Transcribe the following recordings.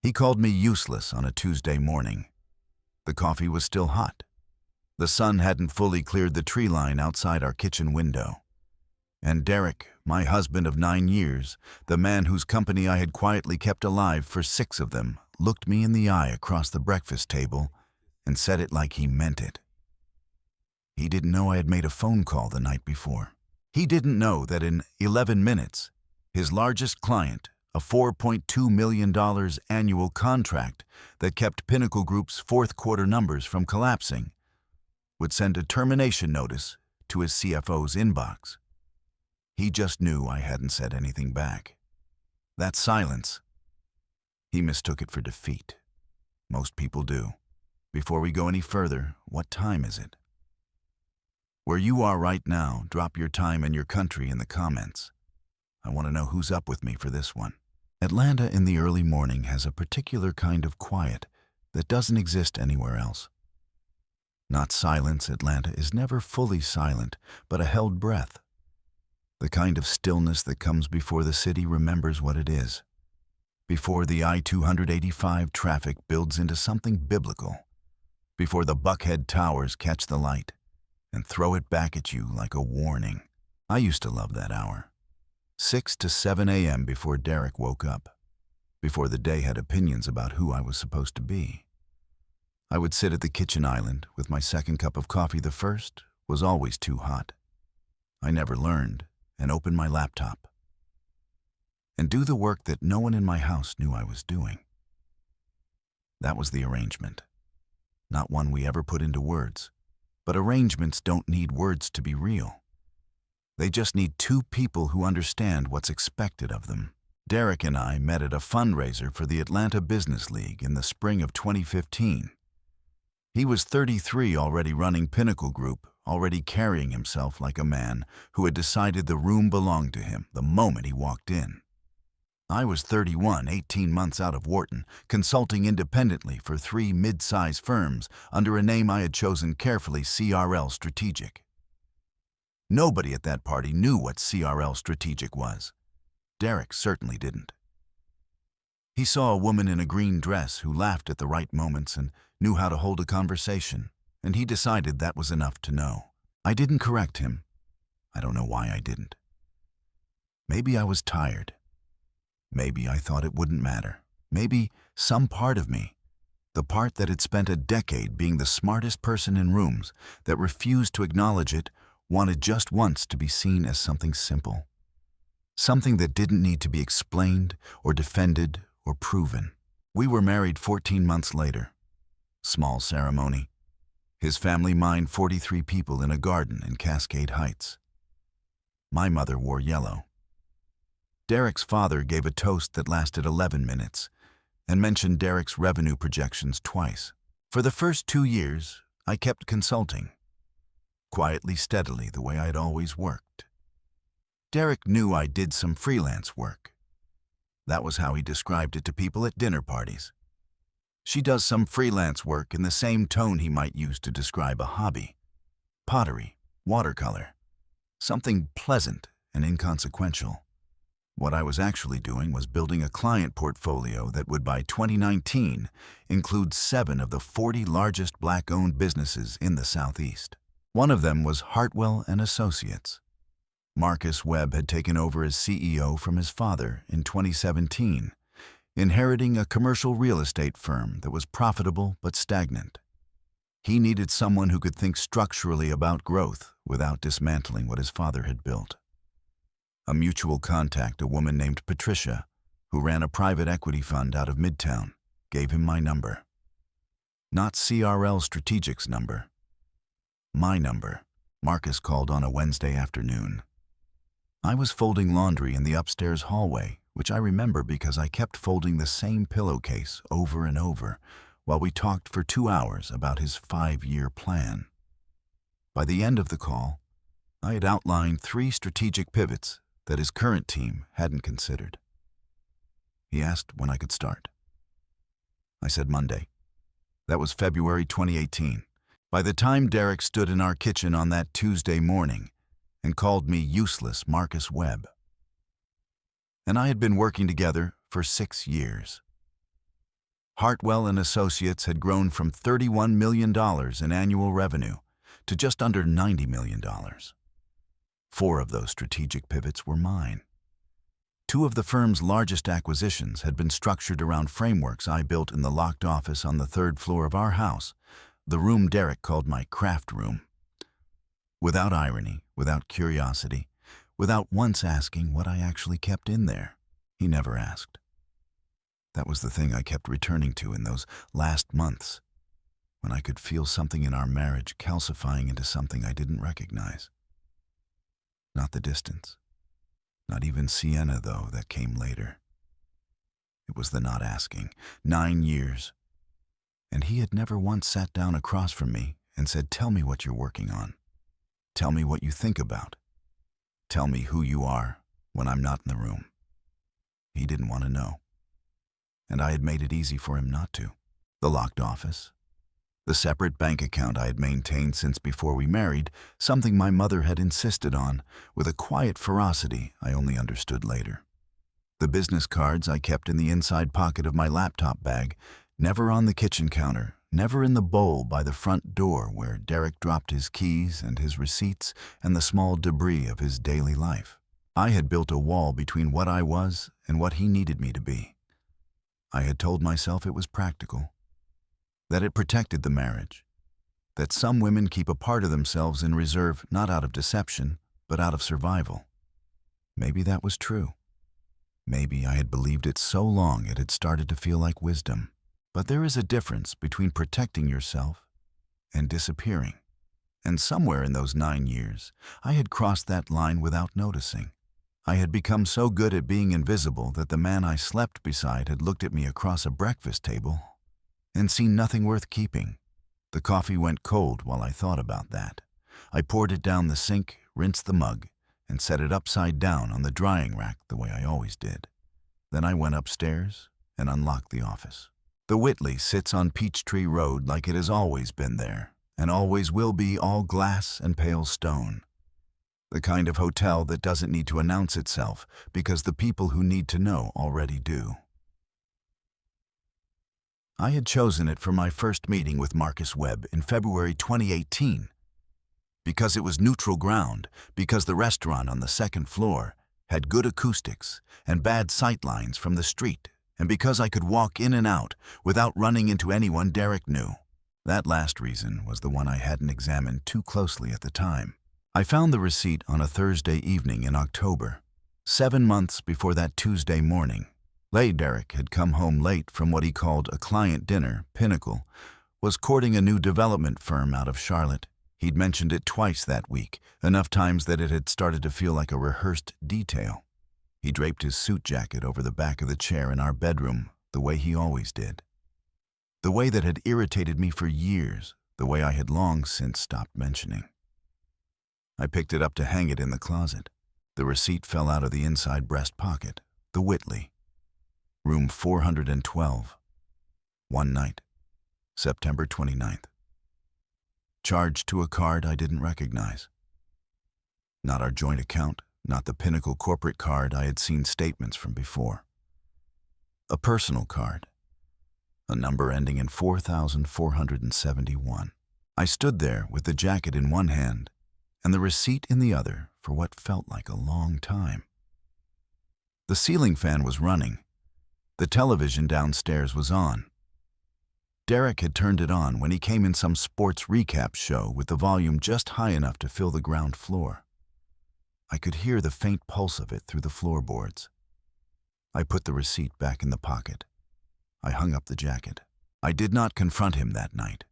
He called me useless on a Tuesday morning. The coffee was still hot. The sun hadn't fully cleared the tree line outside our kitchen window. And Derek, my husband of 9 years, the man whose company I had quietly kept alive for 6 of them, looked me in the eye across the breakfast table and said it like he meant it. He didn't know I had made a phone call the night before. He didn't know that in 11 minutes, his largest client, a $4.2 million annual contract that kept Pinnacle Group's fourth quarter numbers from collapsing, would send a termination notice to his CFO's inbox. He just knew I hadn't said anything back. That silence, he mistook it for defeat. Most people do. Before we go any further, what time is it? Where you are right now, drop your time and your country in the comments. I want to know who's up with me for this one. Atlanta in the early morning has a particular kind of quiet that doesn't exist anywhere else. Not silence, Atlanta is never fully silent, but a held breath. The kind of stillness that comes before the city remembers what it is. Before the I-285 traffic builds into something biblical. Before the Buckhead Towers catch the light and throw it back at you like a warning. I used to love that hour. 6 to 7 a.m. before Derek woke up. Before the day had opinions about who I was supposed to be. I would sit at the kitchen island with my second cup of coffee. The first was always too hot. I never learned, and open my laptop and do the work that no one in my house knew I was doing. That was the arrangement. Not one we ever put into words, but arrangements don't need words to be real. They just need 2 people who understand what's expected of them. Derek and I met at a fundraiser for the Atlanta Business League in the spring of 2015. He was 33, already running Pinnacle Group, already carrying himself like a man who had decided the room belonged to him the moment he walked in. I was 31, 18 months out of Wharton, consulting independently for 3 mid-size firms under a name I had chosen carefully, CRL Strategic. Nobody at that party knew what CRL Strategic was. Derek certainly didn't. He saw a woman in a green dress who laughed at the right moments and knew how to hold a conversation, and he decided that was enough to know. I didn't correct him. I don't know why I didn't. Maybe I was tired. Maybe I thought it wouldn't matter. Maybe some part of me, the part that had spent a decade being the smartest person in rooms, that refused to acknowledge it, wanted just once to be seen as something simple. Something that didn't need to be explained or defended or proven. We were married 14 months later. Small ceremony. His family mined 43 people in a garden in Cascade Heights. My mother wore yellow. Derek's father gave a toast that lasted 11 minutes and mentioned Derek's revenue projections twice. For the first 2 years, I kept consulting. Quietly, steadily, the way I'd always worked. Derek knew I did some freelance work. That was how he described it to people at dinner parties. She does some freelance work in the same tone he might use to describe a hobby. Pottery, watercolor, something pleasant and inconsequential. What I was actually doing was building a client portfolio that would by 2019 include 7 of the 40 largest Black-owned businesses in the Southeast. One of them was Hartwell and Associates. Marcus Webb had taken over as CEO from his father in 2017, inheriting a commercial real estate firm that was profitable but stagnant. He needed someone who could think structurally about growth without dismantling what his father had built. A mutual contact, a woman named Patricia, who ran a private equity fund out of Midtown, gave him my number. Not CRL Strategic's number. My number. Marcus called on a Wednesday afternoon. I was folding laundry in the upstairs hallway, which I remember because I kept folding the same pillowcase over and over while we talked for 2 hours about his 5-year plan. By the end of the call, I had outlined 3 strategic pivots that his current team hadn't considered. He asked when I could start. I said Monday. That was February 2018. By the time Derek stood in our kitchen on that Tuesday morning and called me useless Marcus Webb. And I had been working together for 6 years. Hartwell and Associates had grown from $31 million in annual revenue to just under $90 million. 4 of those strategic pivots were mine. 2 of the firm's largest acquisitions had been structured around frameworks I built in the locked office on the 3rd floor of our house, the room Derek called my craft room. Without irony, without curiosity, without once asking what I actually kept in there, he never asked. That was the thing I kept returning to in those last months, when I could feel something in our marriage calcifying into something I didn't recognize. Not the distance. Not even Sienna, though, that came later. It was the not asking. 9 years. And he had never once sat down across from me and said, "Tell me what you're working on. Tell me what you think about. Tell me who you are when I'm not in the room." He didn't want to know. And I had made it easy for him not to. The locked office, the separate bank account I had maintained since before we married, something my mother had insisted on, with a quiet ferocity I only understood later. The business cards I kept in the inside pocket of my laptop bag, never on the kitchen counter, never in the bowl by the front door where Derek dropped his keys and his receipts and the small debris of his daily life. I had built a wall between what I was and what he needed me to be. I had told myself it was practical, that it protected the marriage, that some women keep a part of themselves in reserve not out of deception, but out of survival. Maybe that was true. Maybe I had believed it so long it had started to feel like wisdom. But there is a difference between protecting yourself and disappearing. And somewhere in those 9 years, I had crossed that line without noticing. I had become so good at being invisible that the man I slept beside had looked at me across a breakfast table and seen nothing worth keeping. The coffee went cold while I thought about that. I poured it down the sink, rinsed the mug, and set it upside down on the drying rack the way I always did. Then I went upstairs and unlocked the office. The Whitley sits on Peachtree Road like it has always been there, and always will be, all glass and pale stone. The kind of hotel that doesn't need to announce itself because the people who need to know already do. I had chosen it for my first meeting with Marcus Webb in February 2018 because it was neutral ground, because the restaurant on the 2nd floor had good acoustics and bad sightlines from the street, and because I could walk in and out without running into anyone Derek knew. That last reason was the one I hadn't examined too closely at the time. I found the receipt on a Thursday evening in October, 7 months before that Tuesday morning. Derek had come home late from what he called a client dinner. Pinnacle was courting a new development firm out of Charlotte. He'd mentioned it twice that week, enough times that it had started to feel like a rehearsed detail. He draped his suit jacket over the back of the chair in our bedroom, the way he always did. The way that had irritated me for years, the way I had long since stopped mentioning. I picked it up to hang it in the closet. The receipt fell out of the inside breast pocket. The Whitley. Room 412. One night. September 29th. Charged to a card I didn't recognize. Not our joint account, not the Pinnacle corporate card I had seen statements from before. A personal card. A number ending in 4,471. I stood there with the jacket in one hand and the receipt in the other for what felt like a long time. The ceiling fan was running. The television downstairs was on. Derek had turned it on when he came in some sports recap show with the volume just high enough to fill the ground floor. I could hear the faint pulse of it through the floorboards. I put the receipt back in the pocket. I hung up the jacket. I did not confront him that night.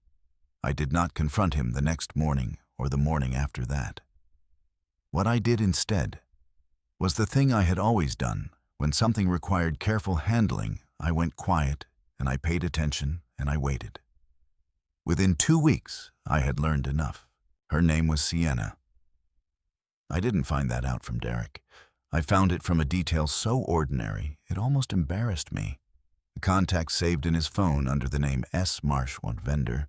I did not confront him the next morning or the morning after that. What I did instead was the thing I had always done. When something required careful handling, I went quiet and I paid attention and I waited. Within 2 weeks, I had learned enough. Her name was Sienna. I didn't find that out from Derek. I found it from a detail so ordinary, it almost embarrassed me. The contact saved in his phone under the name S. Marchwant Vendor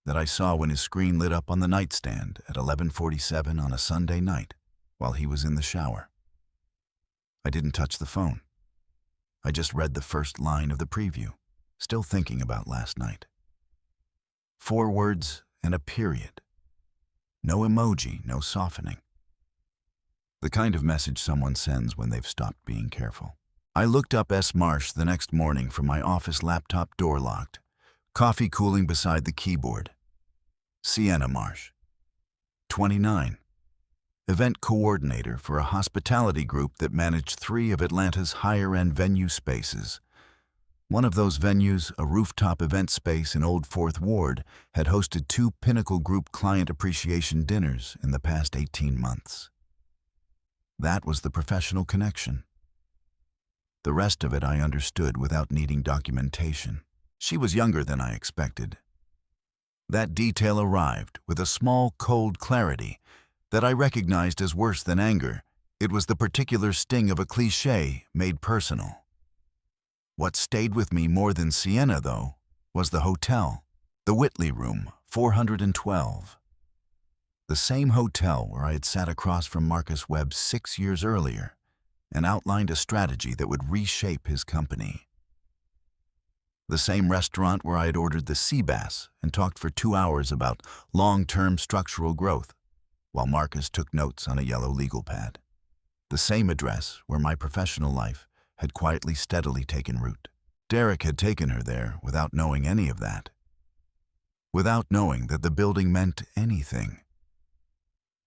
that I saw when his screen lit up on the nightstand at 11:47 on a Sunday night while he was in the shower. I didn't touch the phone. I just read the first line of the preview. still thinking about last night. 4 words and a period. No emoji, no softening. The kind of message someone sends when they've stopped being careful. I looked up S. Marsh the next morning from my office laptop, door locked, coffee cooling beside the keyboard. Sienna Marsh, 29. Event coordinator for a hospitality group that managed 3 of Atlanta's higher-end venue spaces. One of those venues, a rooftop event space in Old Fourth Ward, had hosted 2 Pinnacle Group client appreciation dinners in the past 18 months. That was the professional connection. The rest of it I understood without needing documentation. She was younger than I expected. That detail arrived with a small, cold clarity that I recognized as worse than anger. It was the particular sting of a cliché made personal. What stayed with me more than Sienna, though, was the hotel, the Whitley Room, 412. The same hotel where I had sat across from Marcus Webb 6 years earlier and outlined a strategy that would reshape his company. The same restaurant where I had ordered the sea bass and talked for 2 hours about long-term structural growth, while Marcus took notes on a yellow legal pad. The same address where my professional life had quietly, steadily taken root. Derek had taken her there without knowing any of that. Without knowing that the building meant anything.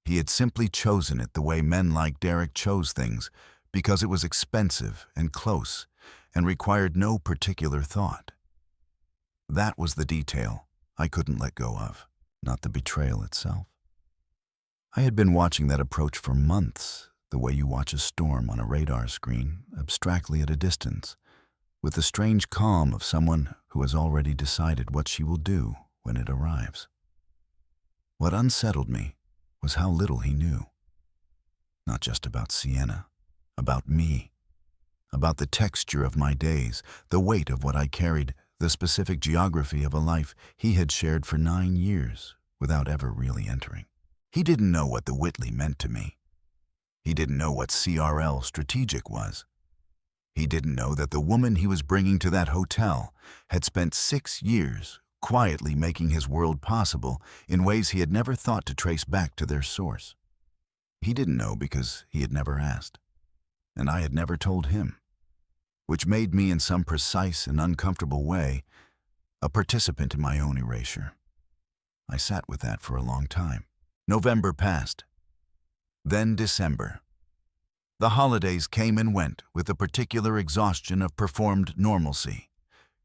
He had simply chosen it the way men like Derek chose things, because it was expensive and close and required no particular thought. That was the detail I couldn't let go of, not the betrayal itself. I had been watching that approach for months, the way you watch a storm on a radar screen, abstractly at a distance, with the strange calm of someone who has already decided what she will do when it arrives. What unsettled me was how little he knew. Not just about Sienna, about me, about the texture of my days, the weight of what I carried, the specific geography of a life he had shared for 9 years without ever really entering. He didn't know what the Whitley meant to me. He didn't know what CRL strategic was. He didn't know that the woman he was bringing to that hotel had spent 6 years quietly making his world possible in ways he had never thought to trace back to their source. He didn't know because he had never asked, and I had never told him, which made me, in some precise and uncomfortable way, a participant in my own erasure. I sat with that for a long time. November passed. Then December. The holidays came and went with the particular exhaustion of performed normalcy.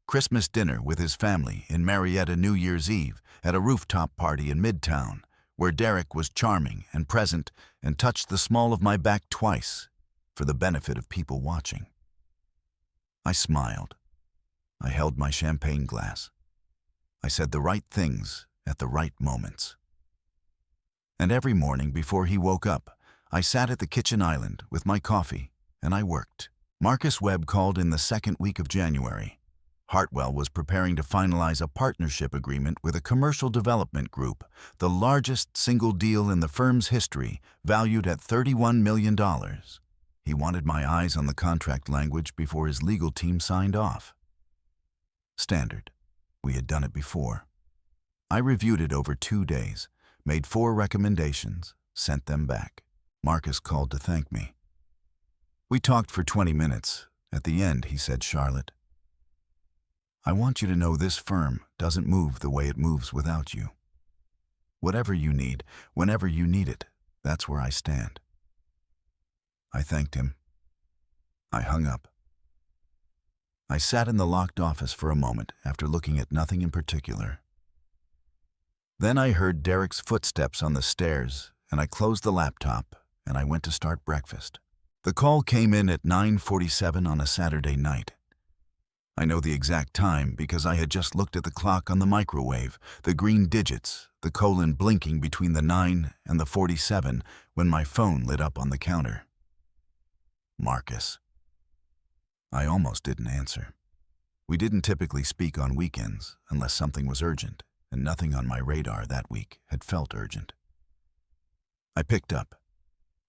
Christmas dinner with his family in Marietta, New Year's Eve at a rooftop party in Midtown, where Derek was charming and present and touched the small of my back twice for the benefit of people watching. I smiled. I held my champagne glass. I said the right things at the right moments. And every morning before he woke up, I sat at the kitchen island with my coffee and I worked. Marcus Webb called in the second week of January. Hartwell was preparing to finalize a partnership agreement with a commercial development group, the largest single deal in the firm's history, valued at $31 million. He wanted my eyes on the contract language before his legal team signed off. Standard. We had done it before. I reviewed it over 2 days, made 4 recommendations, sent them back. Marcus called to thank me. We talked for 20 minutes. At the end, he said, "Charlotte, I want you to know this firm doesn't move the way it moves without you. Whatever you need, whenever you need it, that's where I stand." I thanked him. I hung up. I sat in the locked office for a moment after looking at nothing in particular. Then I heard Derek's footsteps on the stairs, and I closed the laptop and I went to start breakfast. The call came in at 9:47 on a Saturday night. I know the exact time because I had just looked at the clock on the microwave, the green digits, the colon blinking between the 9 and the 47 when my phone lit up on the counter. Marcus. I almost didn't answer. We didn't typically speak on weekends unless something was urgent, and nothing on my radar that week had felt urgent. I picked up.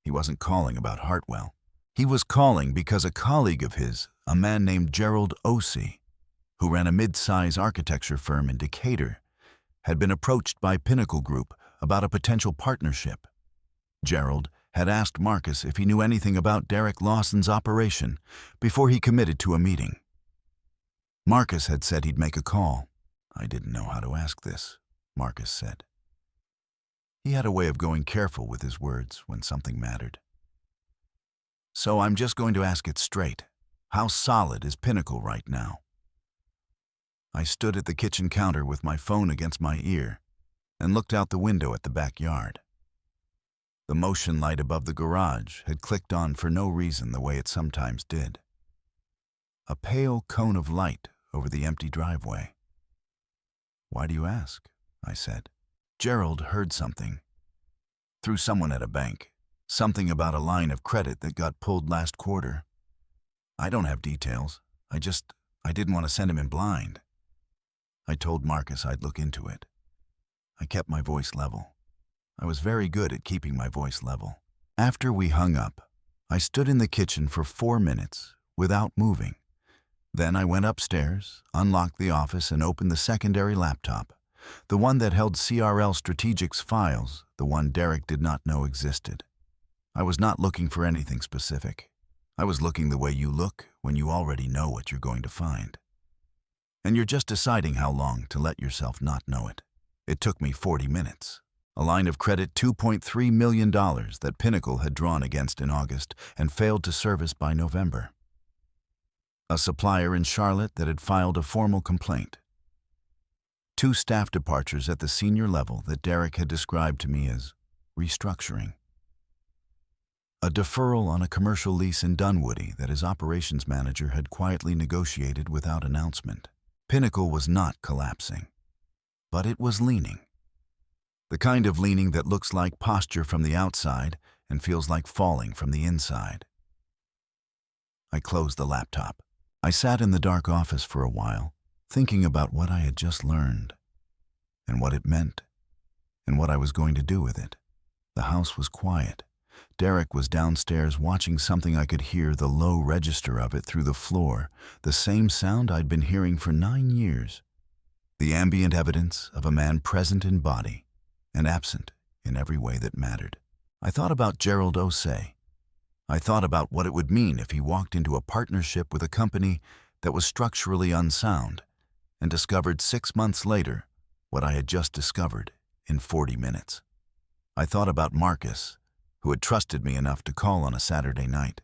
He wasn't calling about Hartwell. He was calling because a colleague of his, a man named Gerald Osee, who ran a mid-size architecture firm in Decatur, had been approached by Pinnacle Group about a potential partnership. Gerald had asked Marcus if he knew anything about Derek Lawson's operation before he committed to a meeting. Marcus had said he'd make a call. I didn't know how to ask this, Marcus said. He had a way of going careful with his words when something mattered. So I'm just going to ask it straight. How solid is Pinnacle right now? I stood at the kitchen counter with my phone against my ear and looked out the window at the backyard. The motion light above the garage had clicked on for no reason the way it sometimes did. A pale cone of light over the empty driveway. Why do you ask? I said. Gerald heard something. Through someone at a bank. Something about a line of credit that got pulled last quarter. I don't have details. I didn't want to send him in blind. I told Marcus I'd look into it. I kept my voice level. I was very good at keeping my voice level. After we hung up, I stood in the kitchen for 4 minutes without moving. Then I went upstairs, unlocked the office, and opened the secondary laptop, the one that held CRL Strategic's files, the one Derek did not know existed. I was not looking for anything specific. I was looking the way you look when you already know what you're going to find. And you're just deciding how long to let yourself not know it. It took me 40 minutes. A line of credit $2.3 million that Pinnacle had drawn against in August and failed to service by November. A supplier in Charlotte that had filed a formal complaint. 2 staff departures at the senior level that Derek had described to me as restructuring. A deferral on a commercial lease in Dunwoody that his operations manager had quietly negotiated without announcement. Pinnacle was not collapsing, but it was leaning. The kind of leaning that looks like posture from the outside and feels like falling from the inside. I closed the laptop. I sat in the dark office for a while, thinking about what I had just learned, and what it meant, and what I was going to do with it. The house was quiet. Derek was downstairs watching something I could hear the low register of it through the floor, the same sound I'd been hearing for 9 years. The ambient evidence of a man present in body and absent in every way that mattered. I thought about Gerald Osei. I thought about what it would mean if he walked into a partnership with a company that was structurally unsound and discovered 6 months later what I had just discovered in 40 minutes. I thought about Marcus, who had trusted me enough to call on a Saturday night.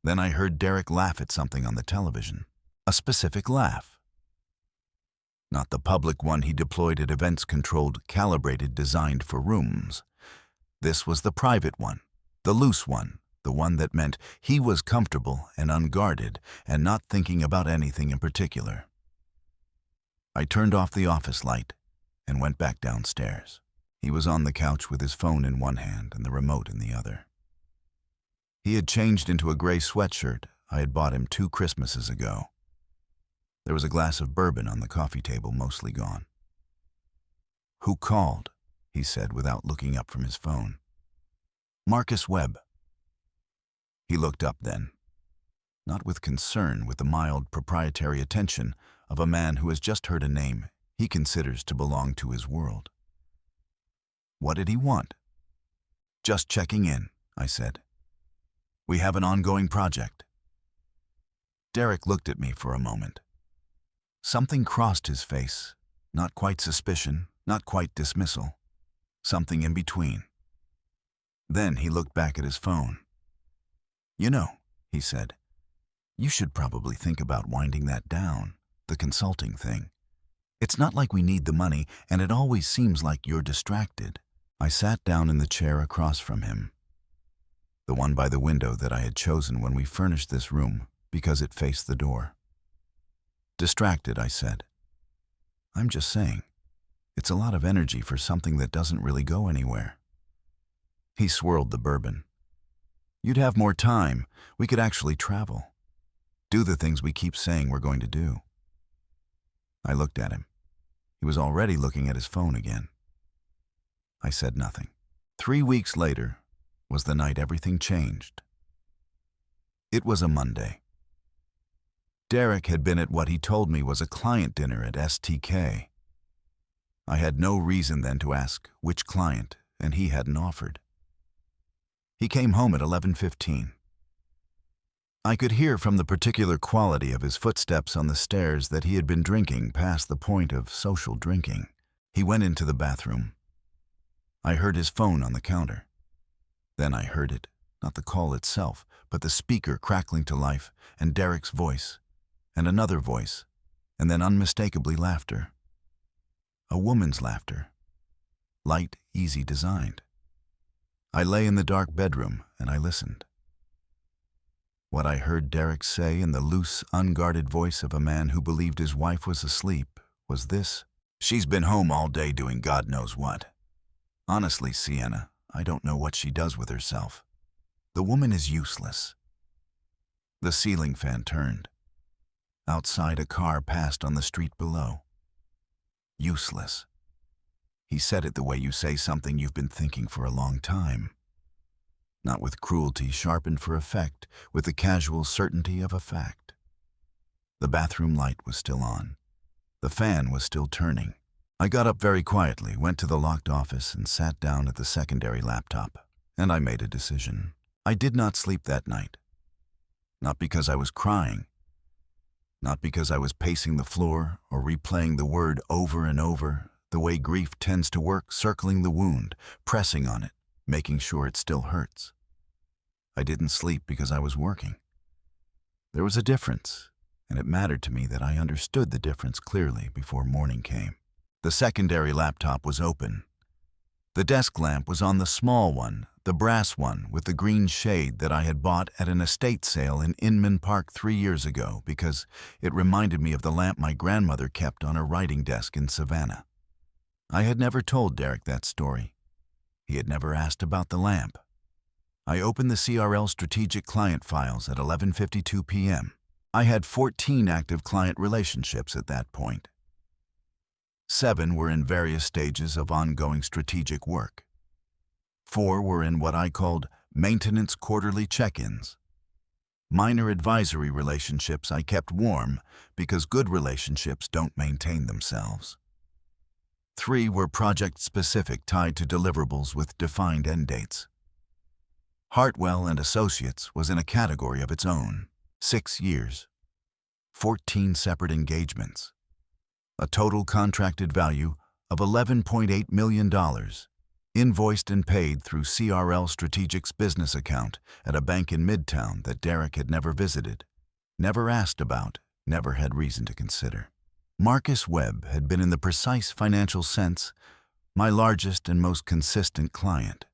Then I heard Derek laugh at something on the television. A specific laugh. Not the public one he deployed at events controlled, calibrated, designed for rooms. This was the private one, the loose one, the one that meant he was comfortable and unguarded and not thinking about anything in particular. I turned off the office light and went back downstairs. He was on the couch with his phone in one hand and the remote in the other. He had changed into a gray sweatshirt I had bought him 2 Christmases ago. There was a glass of bourbon on the coffee table, mostly gone. "Who called?" he said without looking up from his phone. "Marcus Webb." He looked up then, not with concern, with the mild proprietary attention of a man who has just heard a name he considers to belong to his world. What did he want? "Just checking in," I said. "We have an ongoing project." Derek looked at me for a moment. Something crossed his face, not quite suspicion, not quite dismissal, something in between. Then he looked back at his phone. "You know," he said, "you should probably think about winding that down, the consulting thing. It's not like we need the money, and it always seems like you're distracted." I sat down in the chair across from him, the one by the window that I had chosen when we furnished this room because it faced the door. "Distracted," I said. "I'm just saying, it's a lot of energy for something that doesn't really go anywhere." He swirled the bourbon. "You'd have more time. We could actually travel. Do the things we keep saying we're going to do." I looked at him. He was already looking at his phone again. I said nothing. 3 weeks later was the night everything changed. It was a Monday. Derek had been at what he told me was a client dinner at STK. I had no reason then to ask which client, and he hadn't offered. He came home at 11:15. I could hear from the particular quality of his footsteps on the stairs that he had been drinking past the point of social drinking. He went into the bathroom. I heard his phone on the counter. Then I heard it, not the call itself, but the speaker crackling to life, and Derek's voice, and another voice, and then unmistakably laughter. A woman's laughter. Light, easy designed. I lay in the dark bedroom and I listened. What I heard Derek say in the loose, unguarded voice of a man who believed his wife was asleep was this: "She's been home all day doing God knows what. Honestly, Sienna, I don't know what she does with herself. The woman is useless." The ceiling fan turned. Outside, a car passed on the street below. Useless. He said it the way you say something you've been thinking for a long time. Not with cruelty sharpened for effect, with the casual certainty of a fact. The bathroom light was still on. The fan was still turning. I got up very quietly, went to the locked office, and sat down at the secondary laptop. And I made a decision. I did not sleep that night. Not because I was crying. Not because I was pacing the floor or replaying the word over and over, the way grief tends to work, circling the wound, pressing on it, making sure it still hurts. I didn't sleep because I was working. There was a difference, and it mattered to me that I understood the difference clearly before morning came. The secondary laptop was open. The desk lamp was on the small one, the brass one with the green shade that I had bought at an estate sale in Inman Park 3 years ago because it reminded me of the lamp my grandmother kept on her writing desk in Savannah. I had never told Derek that story. He had never asked about the lamp. I opened the CRL strategic client files at 11:52 p.m. I had 14 active client relationships at that point. 7 were in various stages of ongoing strategic work. 4 were in what I called maintenance quarterly check-ins. Minor advisory relationships I kept warm because good relationships don't maintain themselves. 3 were project-specific, tied to deliverables with defined end dates. Hartwell and Associates was in a category of its own. 6 years. 14 separate engagements. A total contracted value of $11.8 million, invoiced and paid through CRL Strategic's business account at a bank in Midtown that Derek had never visited, never asked about, never had reason to consider. Marcus Webb had been, in the precise financial sense, my largest and most consistent client.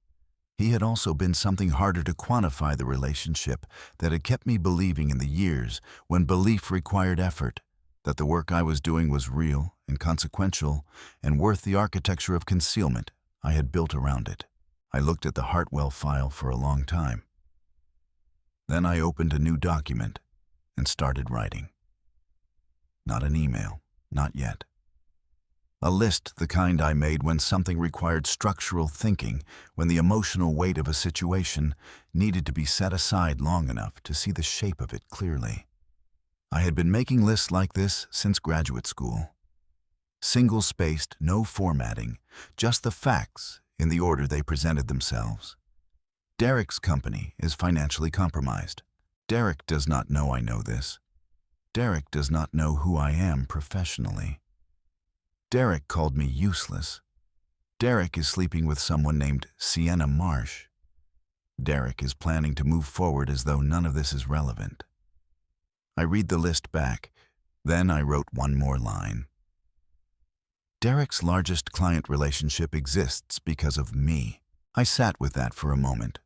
He had also been something harder to quantify, the relationship that had kept me believing in the years when belief required effort, that the work I was doing was real and consequential and worth the architecture of concealment I had built around it. I looked at the Hartwell file for a long time. Then I opened a new document and started writing. Not an email, not yet. A list, the kind I made when something required structural thinking, when the emotional weight of a situation needed to be set aside long enough to see the shape of it clearly. I had been making lists like this since graduate school. Single-spaced, no formatting, just the facts in the order they presented themselves. Derek's company is financially compromised. Derek does not know I know this. Derek does not know who I am professionally. Derek called me useless. Derek is sleeping with someone named Sienna Marsh. Derek is planning to move forward as though none of this is relevant. I read the list back, then I wrote one more line. Derek's largest client relationship exists because of me. I sat with that for a moment.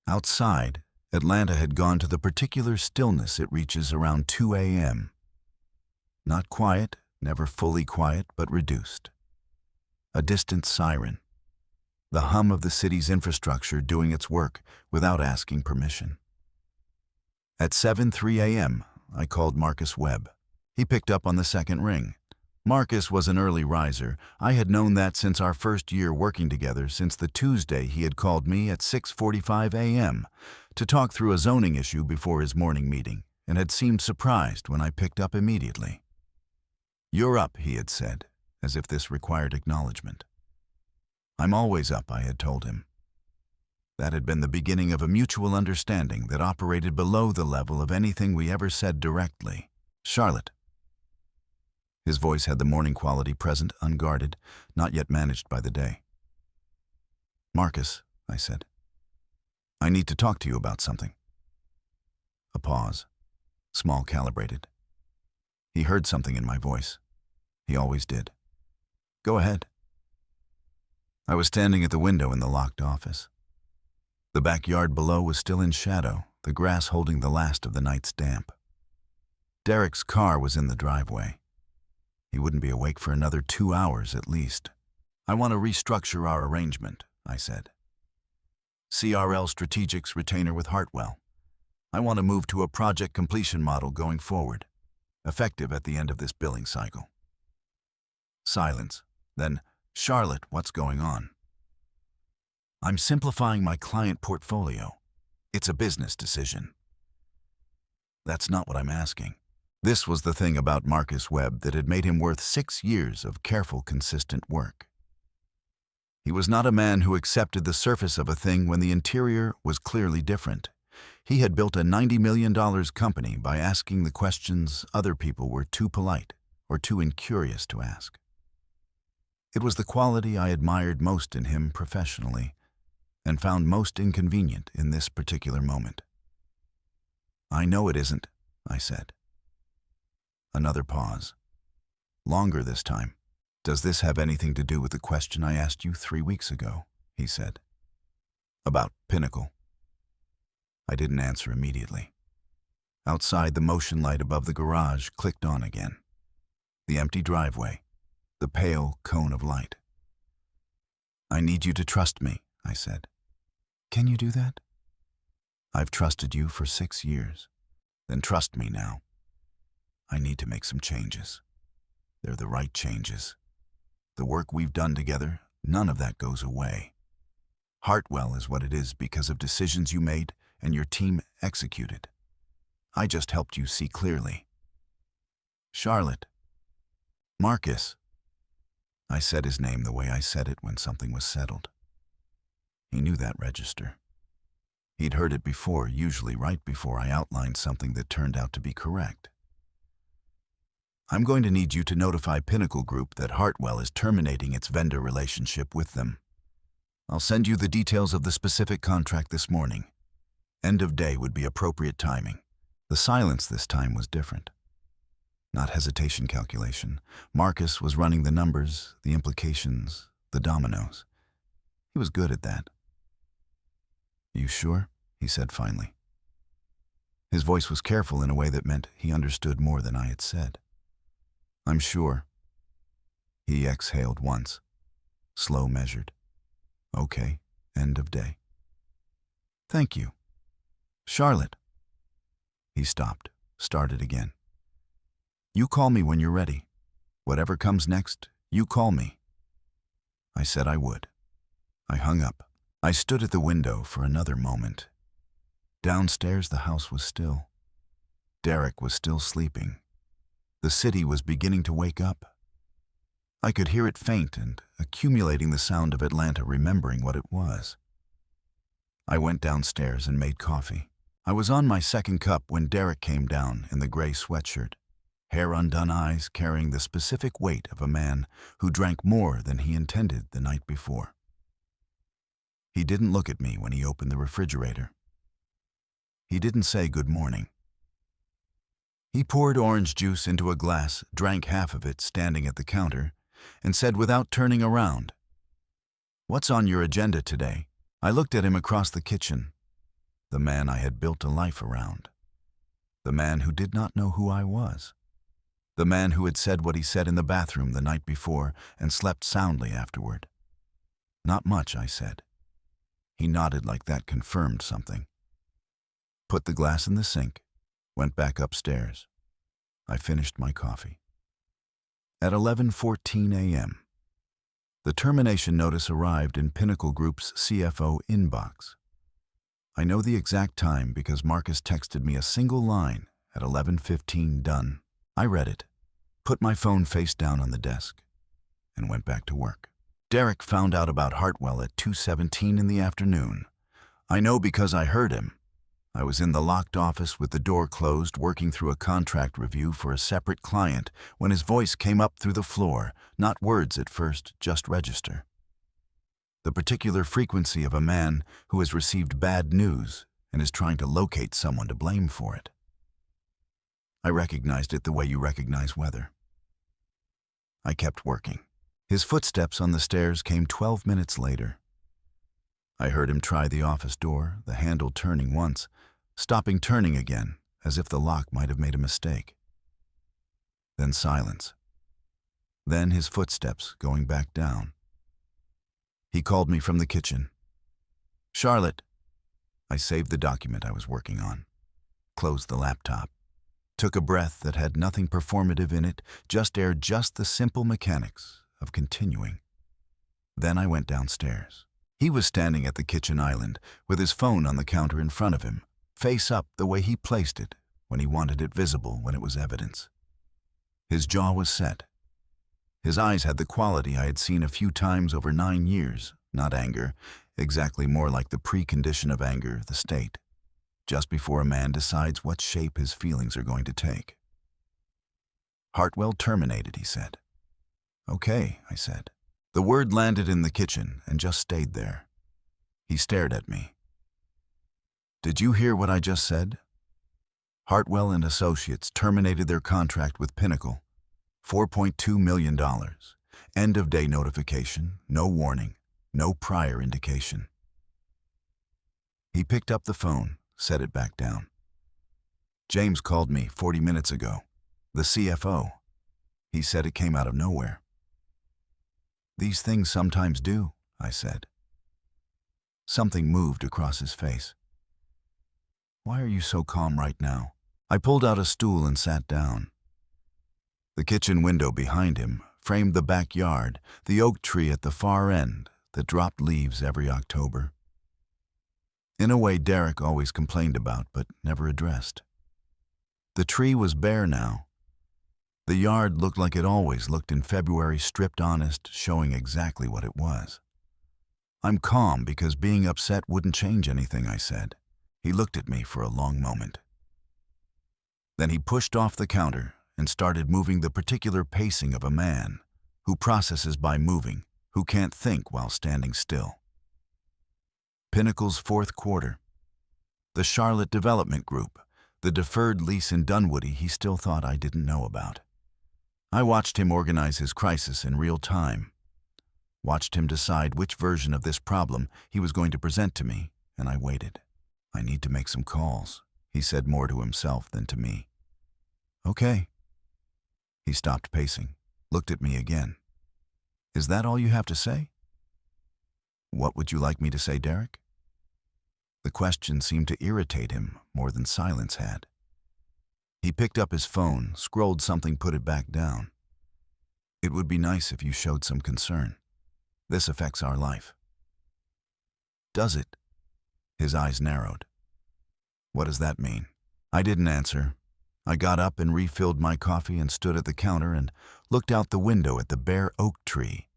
Outside, Atlanta had gone to the particular stillness it reaches around 2 a.m. Not quiet, never fully quiet, but reduced. A distant siren. The hum of the city's infrastructure doing its work without asking permission. At 7:03 a.m., I called Marcus Webb. He picked up on the second ring. Marcus was an early riser. I had known that since our first year working together, since the Tuesday he had called me at 6:45 a.m. to talk through a zoning issue before his morning meeting, and had seemed surprised when I picked up immediately. "You're up," he had said, as if this required acknowledgement. "I'm always up," I had told him. That had been the beginning of a mutual understanding that operated below the level of anything we ever said directly. "Charlotte." His voice had the morning quality present, unguarded, not yet managed by the day. "Marcus," I said. "I need to talk to you about something." A pause, small calibrated. He heard something in my voice. He always did. "Go ahead." I was standing at the window in the locked office. The backyard below was still in shadow, the grass holding the last of the night's damp. Derek's car was in the driveway. He wouldn't be awake for another 2 hours at least. "I want to restructure our arrangement," I said. "CRL Strategics retainer with Hartwell. I want to move to a project completion model going forward, effective at the end of this billing cycle." Silence. Then, "Charlotte, what's going on?" "I'm simplifying my client portfolio. It's a business decision." "That's not what I'm asking." This was the thing about Marcus Webb that had made him worth 6 years of careful, consistent work. He was not a man who accepted the surface of a thing when the interior was clearly different. He had built a $90 million company by asking the questions other people were too polite or too incurious to ask. It was the quality I admired most in him professionally and found most inconvenient in this particular moment. "I know it isn't," I said. Another pause. Longer this time. "Does this have anything to do with the question I asked you 3 weeks ago?" he said. "About Pinnacle." I didn't answer immediately. Outside, the motion light above the garage clicked on again. The empty driveway, the pale cone of light. "I need you to trust me," I said. "Can you do that?" "I've trusted you for 6 years. Then trust me now. I need to make some changes. They're the right changes. The work we've done together, none of that goes away. Hartwell is what it is because of decisions you made and your team executed. I just helped you see clearly." "Charlotte." "Marcus." I said his name the way I said it when something was settled. He knew that register. He'd heard it before, usually right before I outlined something that turned out to be correct. "I'm going to need you to notify Pinnacle Group that Hartwell is terminating its vendor relationship with them. I'll send you the details of the specific contract this morning. End of day would be appropriate timing." The silence this time was different. Not hesitation calculation. Marcus was running the numbers, the implications, the dominoes. He was good at that. "You sure?" he said finally. His voice was careful in a way that meant he understood more than I had said. "I'm sure." He exhaled once, slow measured. "Okay, end of day." "Thank you." "Charlotte." He stopped, started again. "You call me when you're ready. Whatever comes next, you call me." I said I would. I hung up. I stood at the window for another moment. Downstairs, the house was still. Derek was still sleeping. The city was beginning to wake up. I could hear it faint and accumulating the sound of Atlanta remembering what it was. I went downstairs and made coffee. I was on my second cup when Derek came down in the gray sweatshirt, hair undone, eyes carrying the specific weight of a man who drank more than he intended the night before. He didn't look at me when he opened the refrigerator. He didn't say good morning. He poured orange juice into a glass, drank half of it standing at the counter, and said without turning around, "What's on your agenda today?" I looked at him across the kitchen. The man I had built a life around. The man who did not know who I was. The man who had said what he said in the bathroom the night before and slept soundly afterward. "Not much," I said. He nodded like that confirmed something. Put the glass in the sink, went back upstairs. I finished my coffee. At 11:14 a.m., the termination notice arrived in Pinnacle Group's CFO inbox. I know the exact time because Marcus texted me a single line at 11:15 done. I read it, put my phone face down on the desk, and went back to work. Derek found out about Hartwell at 2:17 in the afternoon. I know because I heard him. I was in the locked office with the door closed working through a contract review for a separate client when his voice came up through the floor, not words at first, just register. The particular frequency of a man who has received bad news and is trying to locate someone to blame for it. I recognized it the way you recognize weather. I kept working. His footsteps on the stairs came 12 minutes later. I heard him try the office door, the handle turning once, stopping turning again, as if the lock might have made a mistake. Then silence. Then his footsteps going back down. He called me from the kitchen. "Charlotte." I saved the document I was working on, closed the laptop, took a breath that had nothing performative in it, just aired just the simple mechanics of continuing. Then I went downstairs. He was standing at the kitchen island with his phone on the counter in front of him, face up the way he placed it when he wanted it visible when it was evidence. His jaw was set. His eyes had the quality I had seen a few times over 9 years, not anger, exactly more like the precondition of anger, the state, just before a man decides what shape his feelings are going to take. "Hartwell terminated," he said. "Okay," I said. The word landed in the kitchen and just stayed there. He stared at me. "Did you hear what I just said? Hartwell and Associates terminated their contract with Pinnacle. $4.2 million. End-of-day notification, no warning, no prior indication." He picked up the phone, set it back down. "James called me 40 minutes ago. The CFO. He said it came out of nowhere." "These things sometimes do," I said. Something moved across his face. "Why are you so calm right now?" I pulled out a stool and sat down. The kitchen window behind him framed the backyard, the oak tree at the far end that dropped leaves every October. In a way Derek always complained about but never addressed. The tree was bare now. The yard looked like it always looked in February, stripped honest, showing exactly what it was. "I'm calm because being upset wouldn't change anything," I said. He looked at me for a long moment. Then he pushed off the counter and started moving the particular pacing of a man who processes by moving, who can't think while standing still. Pinnacle's fourth quarter. The Charlotte Development Group, the deferred lease in Dunwoody he still thought I didn't know about. I watched him organize his crisis in real time, watched him decide which version of this problem he was going to present to me, and I waited. "I need to make some calls," he said more to himself than to me. "Okay." He stopped pacing, looked at me again. "Is that all you have to say?" "What would you like me to say, Derek?" The question seemed to irritate him more than silence had. He picked up his phone, scrolled something, put it back down. "It would be nice if you showed some concern. This affects our life." "Does it?" His eyes narrowed. "What does that mean?" I didn't answer. I got up and refilled my coffee and stood at the counter and looked out the window at the bare oak tree.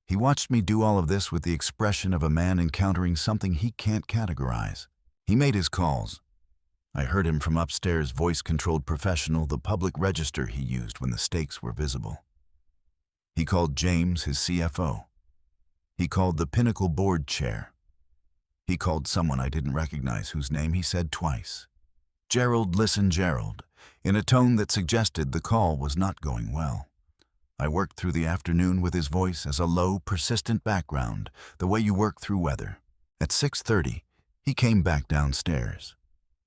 He watched me do all of this with the expression of a man encountering something he can't categorize. He made his calls. I heard him from upstairs, voice-controlled professional, the public register he used when the stakes were visible. He called James, his CFO. He called the Pinnacle board chair. He called someone I didn't recognize, whose name he said twice. "Gerald, listen, Gerald," in a tone that suggested the call was not going well. I worked through the afternoon with his voice as a low, persistent background, the way you work through weather. At 6:30, he came back downstairs.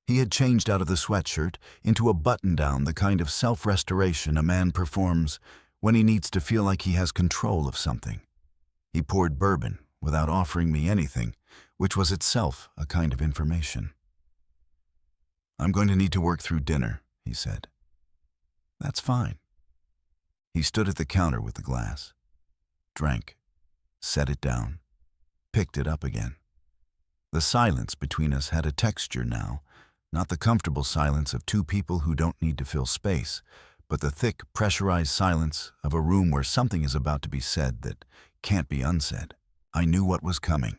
He had changed out of the sweatshirt into a button-down, the kind of self-restoration a man performs when he needs to feel like he has control of something. He poured bourbon without offering me anything, which was itself a kind of information. "I'm going to need to work through dinner," he said. "That's fine." He stood at the counter with the glass, drank, set it down, picked it up again. The silence between us had a texture now, Not the comfortable silence of two people who don't need to fill space, but the thick, pressurized silence of a room where something is about to be said that can't be unsaid. I knew what was coming.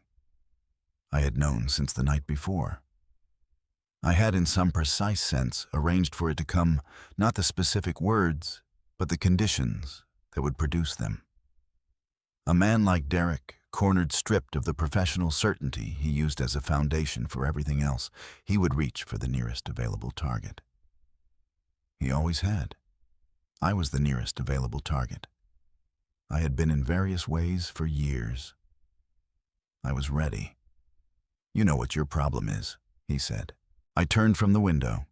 I had known since the night before. I had, in some precise sense, arranged for it to come, not the specific words, but the conditions that would produce them. A man like Derek, cornered, stripped of the professional certainty he used as a foundation for everything else, he would reach for the nearest available target. He always had. I was the nearest available target. I had been in various ways for years. I was ready. "You know what your problem is," he said. I turned from the window.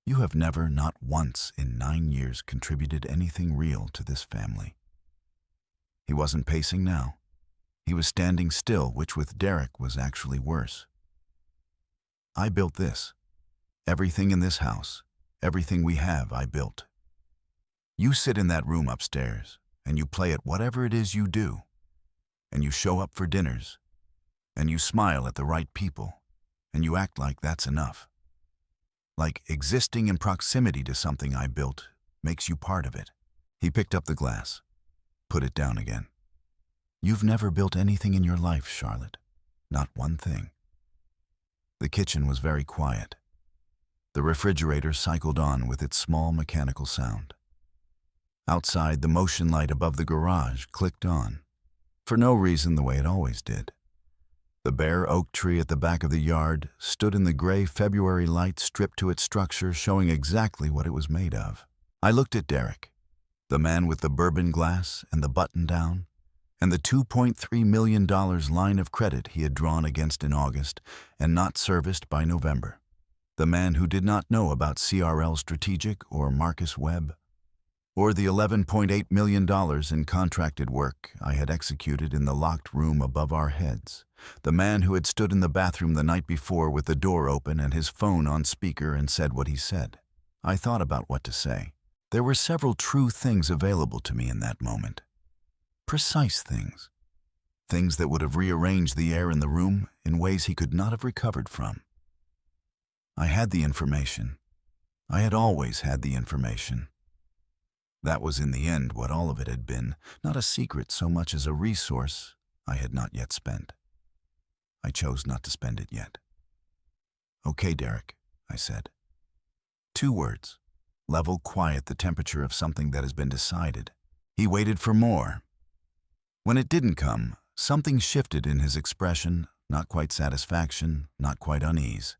"You have never, not once in 9 years, contributed anything real to this family." He wasn't pacing now. He was standing still, which with Derek was actually worse. "I built this. Everything in this house, everything we have, I built. You sit in that room upstairs, and you play at whatever it is you do, and you show up for dinners, and you smile at the right people, and you act like that's enough. Like existing in proximity to something I built makes you part of it." He picked up the glass, put it down again. "You've never built anything in your life, Charlotte. Not one thing." The kitchen was very quiet. The refrigerator cycled on with its small mechanical sound. Outside, the motion light above the garage clicked on, for no reason, the way it always did. The bare oak tree at the back of the yard stood in the gray February light, stripped to its structure, showing exactly what it was made of. I looked at Derek, the man with the bourbon glass and the button-down, and the $2.3 million line of credit he had drawn against in August and not serviced by November. The man who did not know about CRL Strategic or Marcus Webb, or the $11.8 million in contracted work I had executed in the locked room above our heads. The man who had stood in the bathroom the night before with the door open and his phone on speaker and said what he said. I thought about what to say. There were several true things available to me in that moment. Precise things. Things that would have rearranged the air in the room in ways he could not have recovered from. I had the information. I had always had the information. That was in the end what all of it had been, not a secret so much as a resource I had not yet spent. I chose not to spend it yet. "Okay, Derek," I said. 2 words. Level, quiet, the temperature of something that has been decided. He waited for more. When it didn't come, something shifted in his expression, not quite satisfaction, not quite unease.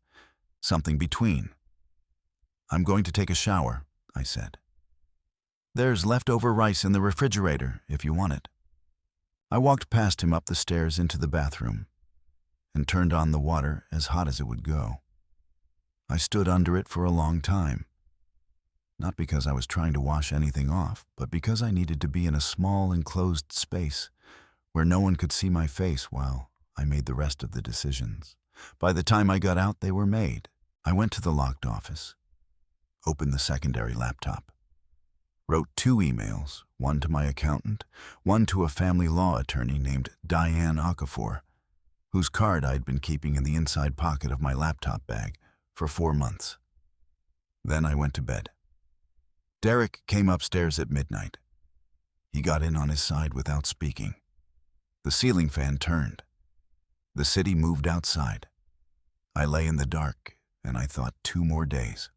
Something between. "I'm going to take a shower," I said. "There's leftover rice in the refrigerator if you want it." I walked past him up the stairs into the bathroom and turned on the water as hot as it would go. I stood under it for a long time, not because I was trying to wash anything off, but because I needed to be in a small enclosed space where no one could see my face while I made the rest of the decisions. By the time I got out, they were made. I went to the locked office, opened the secondary laptop, wrote 2 emails, one to my accountant, one to a family law attorney named Diane Okafor, whose card I'd been keeping in the inside pocket of my laptop bag for 4 months. Then I went to bed. Derek came upstairs at midnight. He got in on his side without speaking. The ceiling fan turned. The city moved outside. I lay in the dark, and I thought 2 more days.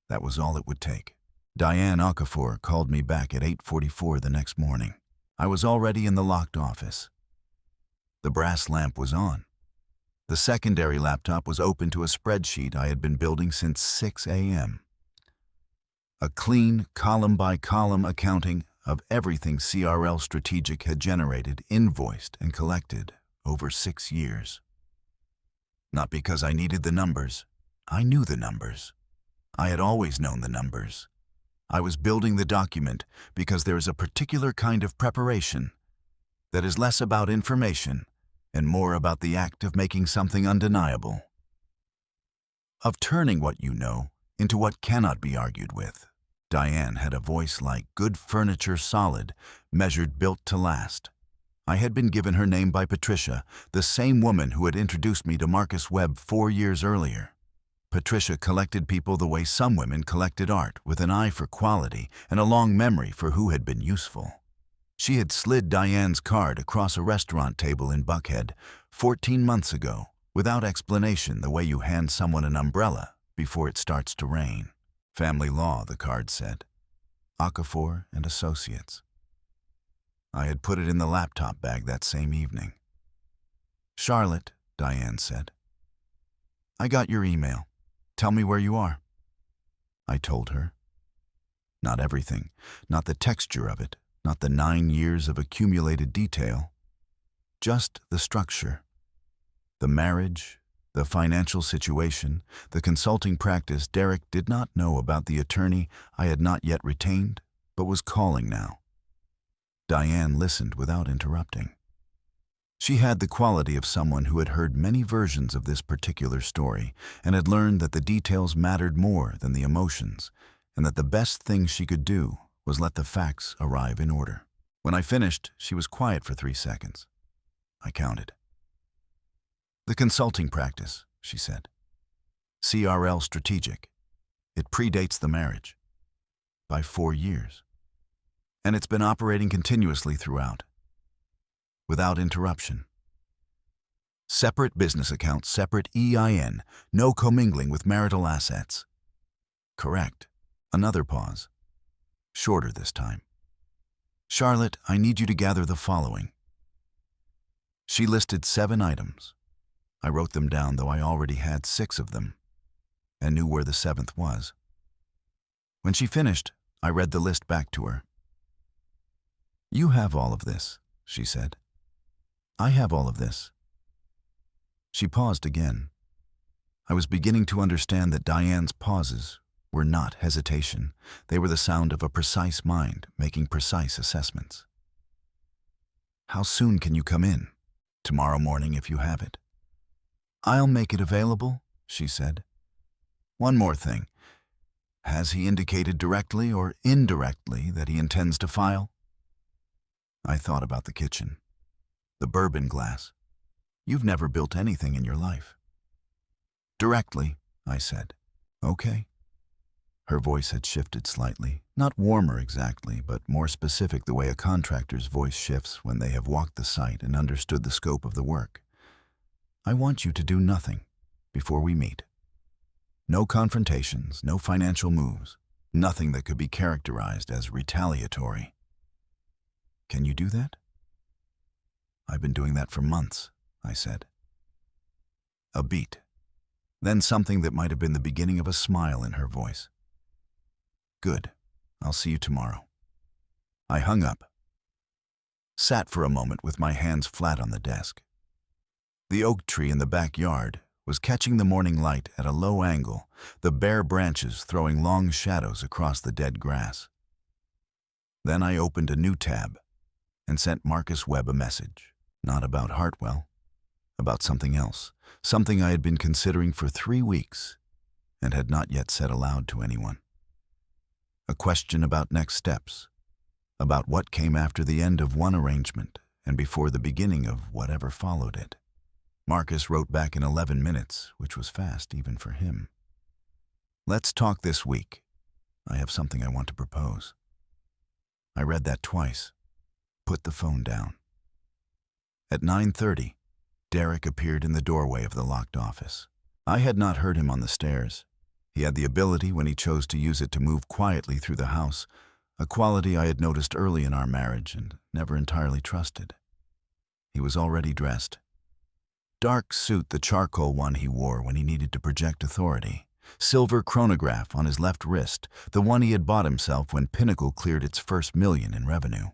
That was all it would take. Diane Okafor called me back at 8:44 the next morning. I was already in the locked office. The brass lamp was on. The secondary laptop was open to a spreadsheet I had been building since 6 a.m. A clean, column-by-column accounting of everything CRL Strategic had generated, invoiced, and collected over 6 years. Not because I needed the numbers. I knew the numbers. I had always known the numbers. I was building the document because there is a particular kind of preparation that is less about information and more about the act of making something undeniable, of turning what you know into what cannot be argued with. Diane had a voice like good furniture, solid, measured, built to last. I had been given her name by Patricia, the same woman who had introduced me to Marcus Webb 4 years earlier. Patricia collected people the way some women collected art, with an eye for quality and a long memory for who had been useful. She had slid Diane's card across a restaurant table in Buckhead 14 months ago, without explanation, the way you hand someone an umbrella before it starts to rain. Family law, the card said. Okafor and Associates. I had put it in the laptop bag that same evening. Charlotte, Diane said. I got your email. Tell me where you are. I told her. Not everything, not the texture of it, not the 9 years of accumulated detail. Just the structure. The marriage, the financial situation, the consulting practice. Derek did not know about the attorney I had not yet retained, but was calling now. Diane listened without interrupting. She had the quality of someone who had heard many versions of this particular story and had learned that the details mattered more than the emotions, and that the best thing she could do was let the facts arrive in order. When I finished, she was quiet for 3 seconds. I counted. The consulting practice, she said. CRL Strategic. It predates the marriage. By 4 years. And it's been operating continuously throughout. Without interruption. Separate business accounts, separate EIN, no commingling with marital assets. Correct. Another pause. Shorter this time. Charlotte, I need you to gather the following. She listed 7 items. I wrote them down, though I already had 6 of them, and knew where the 7th was. When she finished, I read the list back to her. You have all of this, she said. I have all of this. She paused again. I was beginning to understand that Diane's pauses were not hesitation. They were the sound of a precise mind making precise assessments. How soon can you come in? Tomorrow morning if you have it. I'll make it available, she said. One more thing. Has he indicated directly or indirectly that he intends to file? I thought about the kitchen. The bourbon glass. You've never built anything in your life. Directly, I said. Okay. Her voice had shifted slightly, not warmer exactly, but more specific, the way a contractor's voice shifts when they have walked the site and understood the scope of the work. I want you to do nothing before we meet. No confrontations, no financial moves, nothing that could be characterized as retaliatory. Can you do that? I've been doing that for months, I said. A beat. Then something that might have been the beginning of a smile in her voice. Good. I'll see you tomorrow. I hung up. Sat for a moment with my hands flat on the desk. The oak tree in the backyard was catching the morning light at a low angle, the bare branches throwing long shadows across the dead grass. Then I opened a new tab and sent Marcus Webb a message. Not about Hartwell, about something else, something I had been considering for 3 weeks and had not yet said aloud to anyone. A question about next steps, about what came after the end of one arrangement and before the beginning of whatever followed it. Marcus wrote back in 11 minutes, which was fast even for him. Let's talk this week. I have something I want to propose. I read that twice. Put the phone down. At 9:30, Derek appeared in the doorway of the locked office. I had not heard him on the stairs. He had the ability, when he chose to use it, to move quietly through the house, a quality I had noticed early in our marriage and never entirely trusted. He was already dressed. Dark suit, the charcoal one he wore when he needed to project authority. Silver chronograph on his left wrist, the one he had bought himself when Pinnacle cleared its first $1 million in revenue.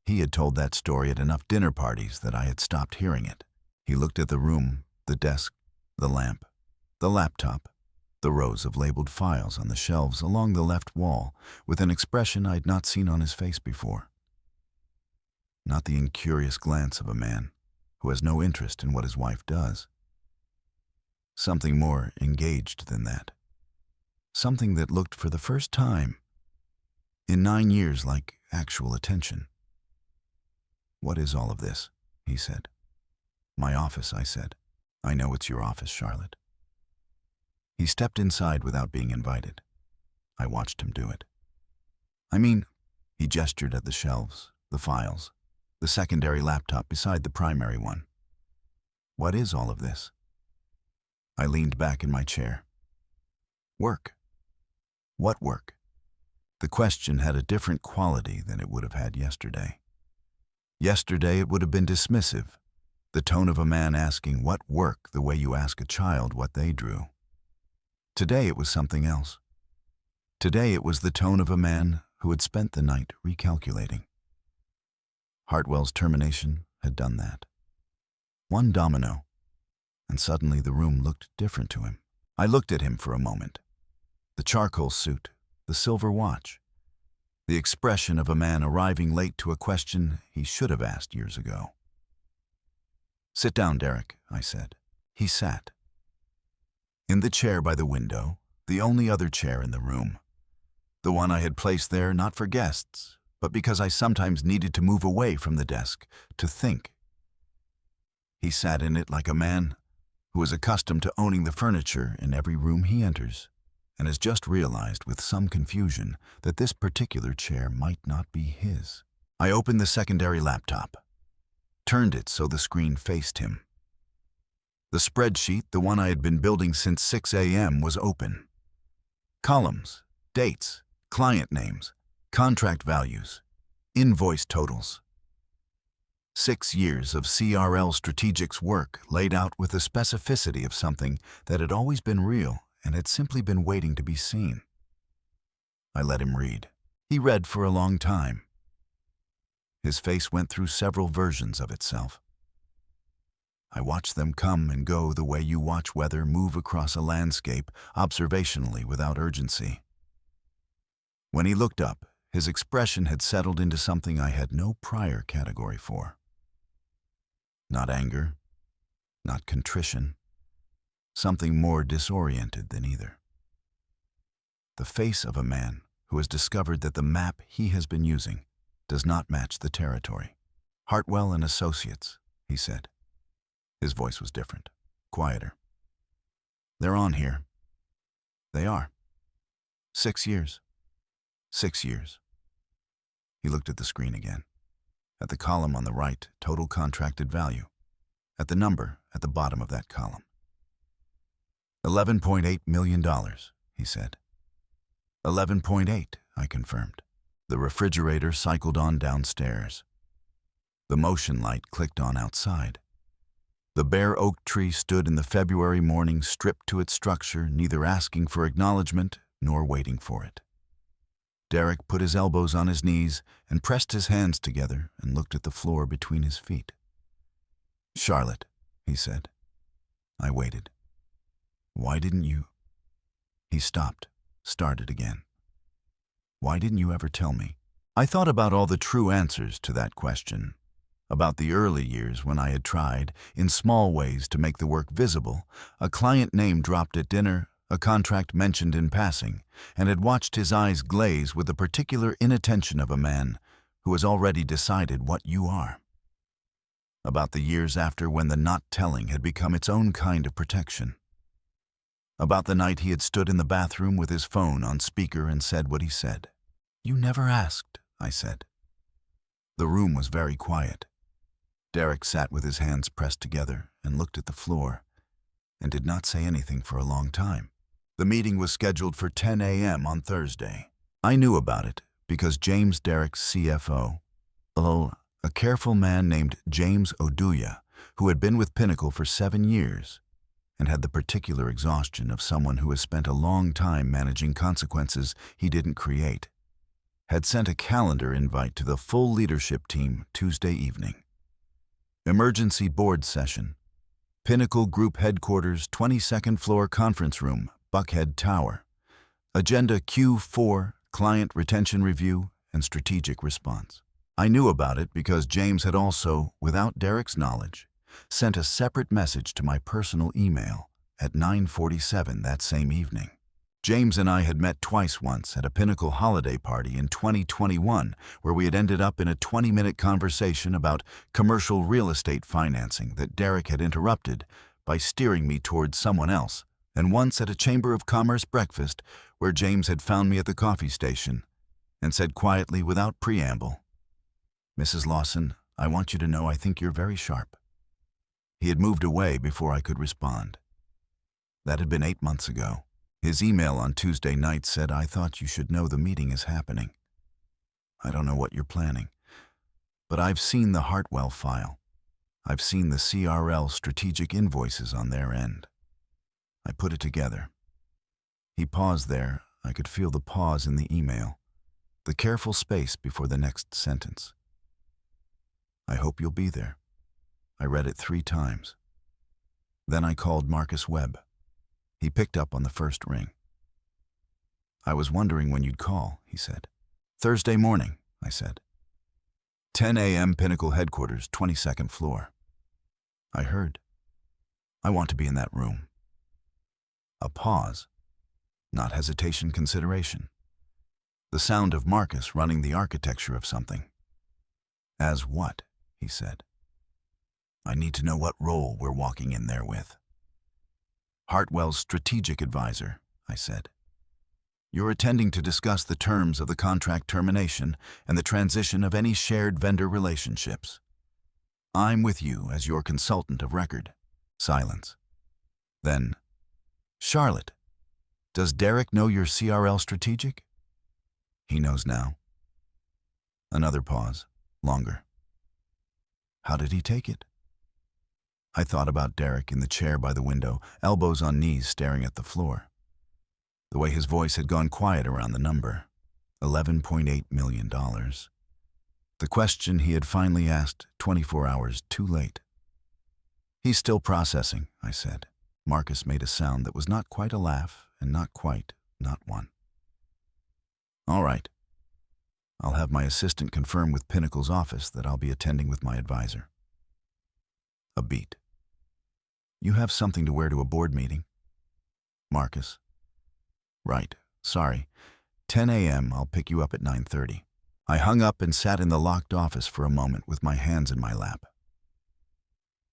He had told that story at enough dinner parties that I had stopped hearing it. He looked at the room, the desk, the lamp, the laptop, the rows of labeled files on the shelves along the left wall, with an expression I'd not seen on his face before. Not the incurious glance of a man who has no interest in what his wife does. Something more engaged than that. Something that looked for the first time in 9 years like actual attention. What is all of this? He said. My office, I said. I know it's your office, Charlotte. He stepped inside without being invited. I watched him do it. I mean, he gestured at the shelves, the files, the secondary laptop beside the primary one. What is all of this? I leaned back in my chair. Work. What work? The question had a different quality than it would have had yesterday. Yesterday it would have been dismissive, the tone of a man asking what work the way you ask a child what they drew. Today it was something else. Today it was the tone of a man who had spent the night recalculating. Hartwell's termination had done that. One domino, and suddenly the room looked different to him. I looked at him for a moment. The charcoal suit, the silver watch, the expression of a man arriving late to a question he should have asked years ago. "Sit down, Derek," I said. He sat. In the chair by the window, the only other chair in the room. The one I had placed there not for guests, but because I sometimes needed to move away from the desk, to think. He sat in it like a man who is accustomed to owning the furniture in every room he enters, and has just realized with some confusion that this particular chair might not be his. I opened the secondary laptop, turned it so the screen faced him. The spreadsheet, the one I had been building since 6 a.m., was open. Columns, dates, client names, contract values, invoice totals. 6 years of CRL Strategics work laid out with the specificity of something that had always been real and had simply been waiting to be seen. I let him read. He read for a long time. His face went through several versions of itself. I watched them come and go the way you watch weather move across a landscape observationally without urgency. When he looked up, his expression had settled into something I had no prior category for. Not anger, not contrition, something more disoriented than either. The face of a man who has discovered that the map he has been using does not match the territory. "Hartwell and Associates," he said. His voice was different, quieter. "They're on here. They are. 6 years. 6 years. He looked at the screen again. At the column on the right, total contracted value. At the number at the bottom of that column. $11.8 million, he said. 11.8, I confirmed. The refrigerator cycled on downstairs. The motion light clicked on outside. The bare oak tree stood in the February morning, stripped to its structure, neither asking for acknowledgement nor waiting for it. Derek put his elbows on his knees and pressed his hands together and looked at the floor between his feet. "Charlotte," he said. I waited. "Why didn't you?" He stopped, started again. "Why didn't you ever tell me?" I thought about all the true answers to that question, about the early years when I had tried, in small ways, to make the work visible, a client name dropped at dinner, a contract mentioned in passing, and had watched his eyes glaze with the particular inattention of a man who has already decided what you are. About the years after when the not telling had become its own kind of protection. About the night he had stood in the bathroom with his phone on speaker and said what he said. "You never asked," I said. The room was very quiet. Derek sat with his hands pressed together and looked at the floor, and did not say anything for a long time. The meeting was scheduled for 10 a.m. on Thursday. I knew about it because James, Derek's CFO, a careful man named James Oduya, who had been with Pinnacle for 7 years and had the particular exhaustion of someone who has spent a long time managing consequences he didn't create, had sent a calendar invite to the full leadership team Tuesday evening. Emergency board session. Pinnacle Group Headquarters, 22nd floor conference room, Buckhead Tower. Agenda Q4, client retention review and strategic response. I knew about it because James had also, without Derek's knowledge, sent a separate message to my personal email at 9:47 that same evening. James and I had met twice once at a Pinnacle holiday party in 2021 where we had ended up in a 20-minute conversation about commercial real estate financing that Derek had interrupted by steering me towards someone else and once at a Chamber of Commerce breakfast where James had found me at the coffee station and said quietly without preamble, "Mrs. Lawson, I want you to know I think you're very sharp." He had moved away before I could respond. That had been 8 months ago. His email on Tuesday night said, "I thought you should know the meeting is happening. I don't know what you're planning, but I've seen the Hartwell file. I've seen the CRL strategic invoices on their end. I put it together." He paused there. I could feel the pause in the email, the careful space before the next sentence. "I hope you'll be there." I read it 3 times. Then I called Marcus Webb. He picked up on the first ring. "I was wondering when you'd call," he said. "Thursday morning," I said. 10 a.m. Pinnacle Headquarters, 22nd floor. I heard. "I want to be in that room." A pause. Not hesitation, consideration. The sound of Marcus running the architecture of something. "As what?" he said. "I need to know what role we're walking in there with." "Hartwell's strategic advisor," I said. "You're attending to discuss the terms of the contract termination and the transition of any shared vendor relationships. I'm with you as your consultant of record." Silence. Then, "Charlotte, does Derek know your CRL strategic?" "He knows now." Another pause, longer. "How did he take it?" I thought about Derek in the chair by the window, elbows on knees staring at the floor. The way his voice had gone quiet around the number, $11.8 million. The question he had finally asked 24 hours too late. "He's still processing," I said. Marcus made a sound that was not quite a laugh and not quite, not one. "All right. I'll have my assistant confirm with Pinnacle's office that I'll be attending with my advisor." A beat. "You have something to wear to a board meeting?" Marcus. "Right. Sorry. 10 a.m. I'll pick you up at 9:30. I hung up and sat in the locked office for a moment with my hands in my lap.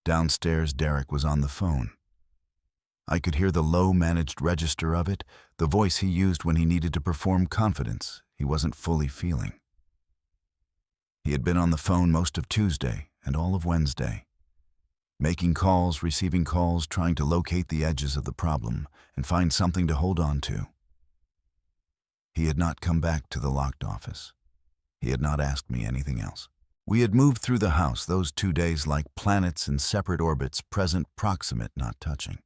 Downstairs, Derek was on the phone. I could hear the low managed register of it, the voice he used when he needed to perform confidence he wasn't fully feeling. He had been on the phone most of Tuesday and all of Wednesday, making calls, receiving calls, trying to locate the edges of the problem and find something to hold on to. He had not come back to the locked office. He had not asked me anything else. We had moved through the house those 2 days like planets in separate orbits, present, proximate, not touching.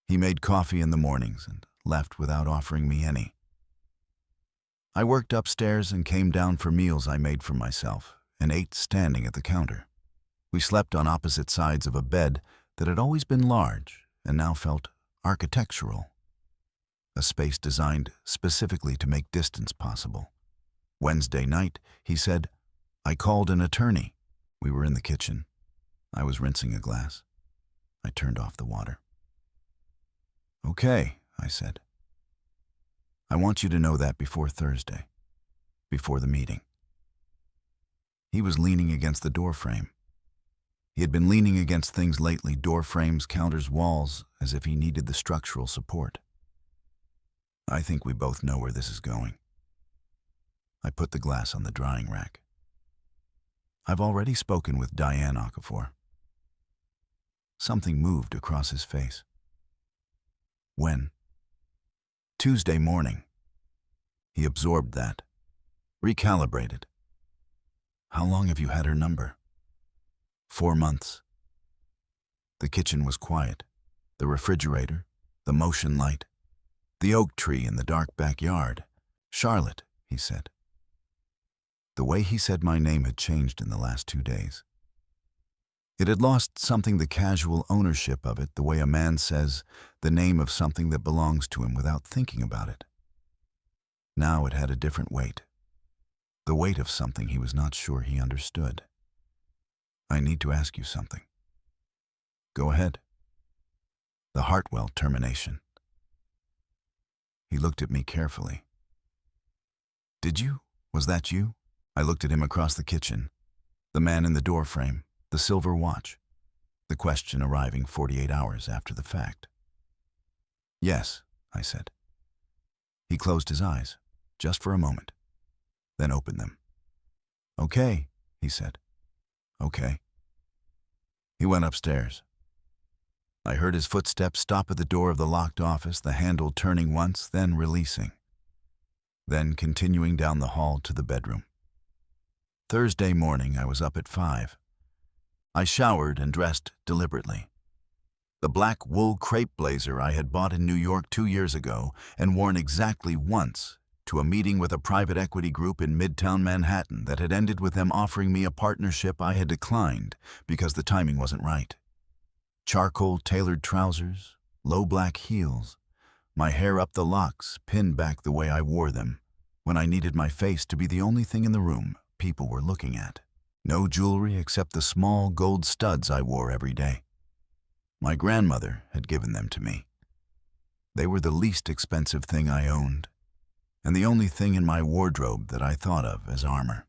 He made coffee in the mornings and left without offering me any. I worked upstairs and came down for meals I made for myself and ate standing at the counter. We slept on opposite sides of a bed that had always been large and now felt architectural, a space designed specifically to make distance possible. Wednesday night, he said, "I called an attorney." We were in the kitchen. I was rinsing a glass. I turned off the water. "Okay," I said. "I want you to know that before Thursday, before the meeting." He was leaning against the door frame. He had been leaning against things lately, door frames, counters, walls, as if he needed the structural support. "I think we both know where this is going." I put the glass on the drying rack. "I've already spoken with Diane Okafor." Something moved across his face. "When?" "Tuesday morning." He absorbed that, recalibrated. "How long have you had her number?" 4 months. The kitchen was quiet. The refrigerator, the motion light, the oak tree in the dark backyard. "Charlotte," he said. The way he said my name had changed in the last 2 days. It had lost something the casual ownership of it, the way a man says the name of something that belongs to him without thinking about it. Now it had a different weight, the weight of something he was not sure he understood. "I need to ask you something." "Go ahead." "The Hartwell termination." He looked at me carefully. "Did you? Was that you?" I looked at him across the kitchen. The man in the doorframe, the silver watch. The question arriving 48 hours after the fact. Yes, I said. He closed his eyes, just for a moment, then opened them. Okay, he said. Okay. He went upstairs. I heard his footsteps stop at the door of the locked office, the handle turning once, then releasing, then continuing down the hall to the bedroom. Thursday morning, I was up at 5. I showered and dressed deliberately. The black wool crepe blazer I had bought in New York 2 years ago and worn exactly once to a meeting with a private equity group in Midtown Manhattan that had ended with them offering me a partnership I had declined because the timing wasn't right. Charcoal tailored trousers, low black heels, my hair up the locks, pinned back the way I wore them, when I needed my face to be the only thing in the room people were looking at. No jewelry except the small gold studs I wore every day. My grandmother had given them to me. They were the least expensive thing I owned, and the only thing in my wardrobe that I thought of as armor.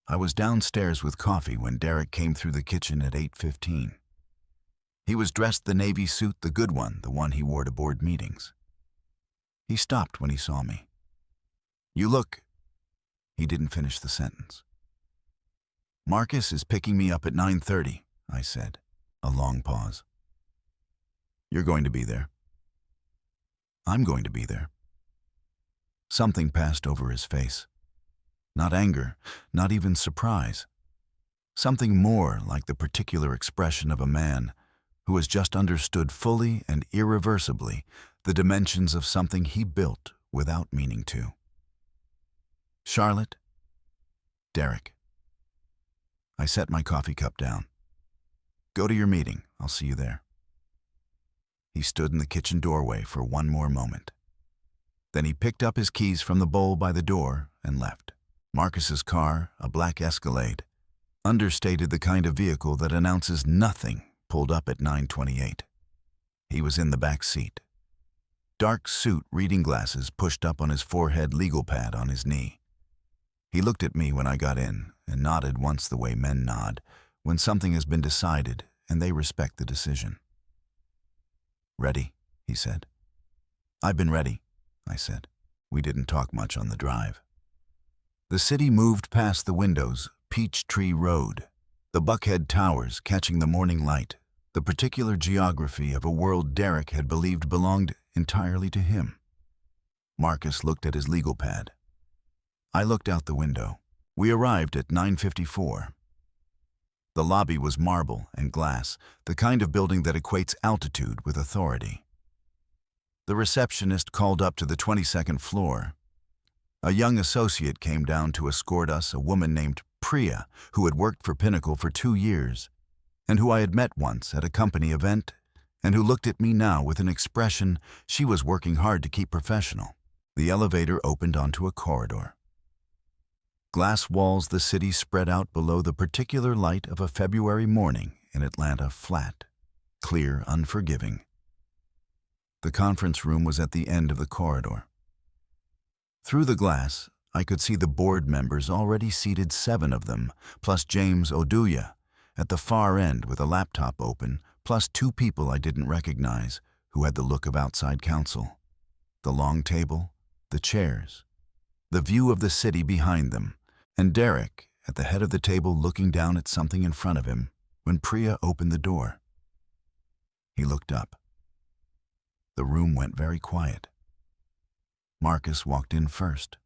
I was downstairs with coffee when Derek came through the kitchen at 8:15. He was dressed the navy suit, the good one, the one he wore to board meetings. He stopped when he saw me. "You look..." He didn't finish the sentence. "Marcus is picking me up at 9:30, I said. A long pause. "You're going to be there." "I'm going to be there." Something passed over his face. Not anger, not even surprise. Something more like the particular expression of a man who has just understood fully and irreversibly the dimensions of something he built without meaning to. "Charlotte, Derek." I set my coffee cup down. "Go to your meeting. I'll see you there." He stood in the kitchen doorway for one more moment. Then he picked up his keys from the bowl by the door and left. Marcus's car, a black Escalade, understated the kind of vehicle that announces nothing, pulled up at 9:28. He was in the back seat. Dark suit, reading glasses pushed up on his forehead, legal pad on his knee. He looked at me when I got in and nodded once the way men nod when something has been decided and they respect the decision. "Ready?" he said. "I've been ready," I said. We didn't talk much on the drive. The city moved past the windows, Peachtree Road, the Buckhead Towers catching the morning light, the particular geography of a world Derek had believed belonged entirely to him. Marcus looked at his legal pad. I looked out the window. We arrived at 9:54. The lobby was marble and glass, the kind of building that equates altitude with authority. The receptionist called up to the 22nd floor. A young associate came down to escort us, a woman named Priya, who had worked for Pinnacle for 2 years, and who I had met once at a company event, and who looked at me now with an expression she was working hard to keep professional. The elevator opened onto a corridor. Glass walls, the city spread out below the particular light of a February morning in Atlanta, flat, clear, unforgiving. The conference room was at the end of the corridor. Through the glass, I could see the board members already seated, 7 of them, plus James Oduya, at the far end with a laptop open, plus 2 people I didn't recognize who had the look of outside counsel. The long table, the chairs, the view of the city behind them, and Derek at the head of the table looking down at something in front of him when Priya opened the door. He looked up. The room went very quiet. Marcus walked in first.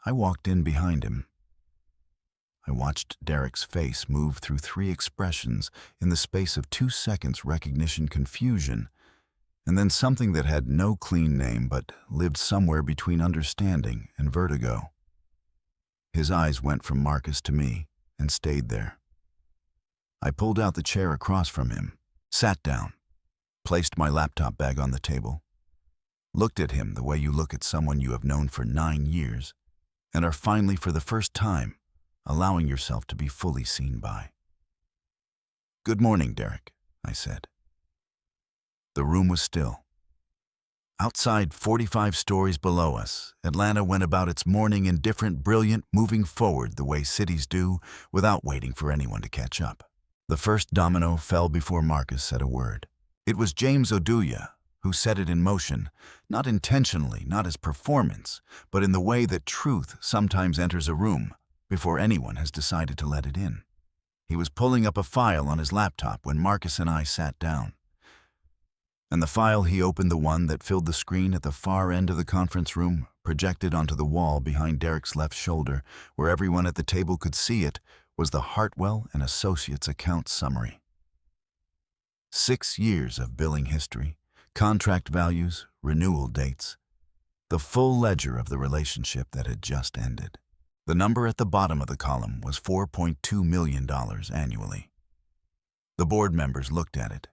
I walked in behind him. I watched Derek's face move through 3 expressions in the space of 2 seconds: recognition, confusion, and then something that had no clean name but lived somewhere between understanding and vertigo. His eyes went from Marcus to me and stayed there. I pulled out the chair across from him, sat down, placed my laptop bag on the table, looked at him the way you look at someone you have known for 9 years and are finally, for the first time, allowing yourself to be fully seen by. "Good morning, Derek," I said. The room was still. Outside, 45 stories below us, Atlanta went about its morning indifferent, brilliant, moving forward the way cities do without waiting for anyone to catch up. The first domino fell before Marcus said a word. It was James Oduya, who set it in motion, not intentionally, not as performance, but in the way that truth sometimes enters a room before anyone has decided to let it in. He was pulling up a file on his laptop when Marcus and I sat down. And the file he opened, the one that filled the screen at the far end of the conference room, projected onto the wall behind Derek's left shoulder, where everyone at the table could see it, was the Hartwell and Associates account summary. 6 years of billing history, contract values, renewal dates, the full ledger of the relationship that had just ended. The number at the bottom of the column was $4.2 million annually. The board members looked at it.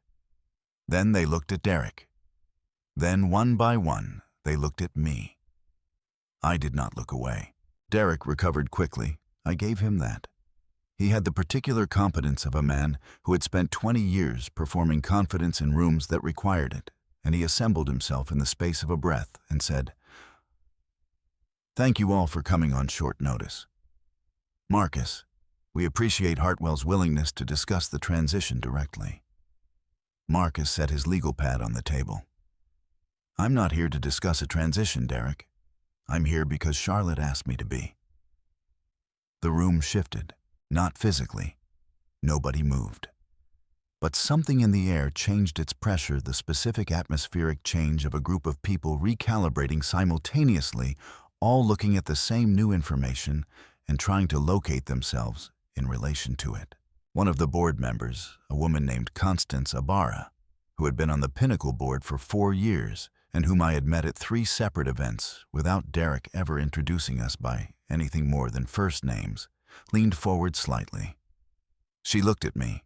Then they looked at Derek. Then, one by one, they looked at me. I did not look away. Derek recovered quickly. I gave him that. He had the particular competence of a man who had spent 20 years performing confidence in rooms that required it, and he assembled himself in the space of a breath and said, "Thank you all for coming on short notice. Marcus, we appreciate Hartwell's willingness to discuss the transition directly." Marcus set his legal pad on the table. "I'm not here to discuss a transition, Derek. I'm here because Charlotte asked me to be." The room shifted, not physically. Nobody moved. But something in the air changed its pressure, the specific atmospheric change of a group of people recalibrating simultaneously, all looking at the same new information and trying to locate themselves in relation to it. One of the board members, a woman named Constance Ibarra, who had been on the Pinnacle board for 4 years and whom I had met at 3 separate events without Derek ever introducing us by anything more than first names, leaned forward slightly. She looked at me.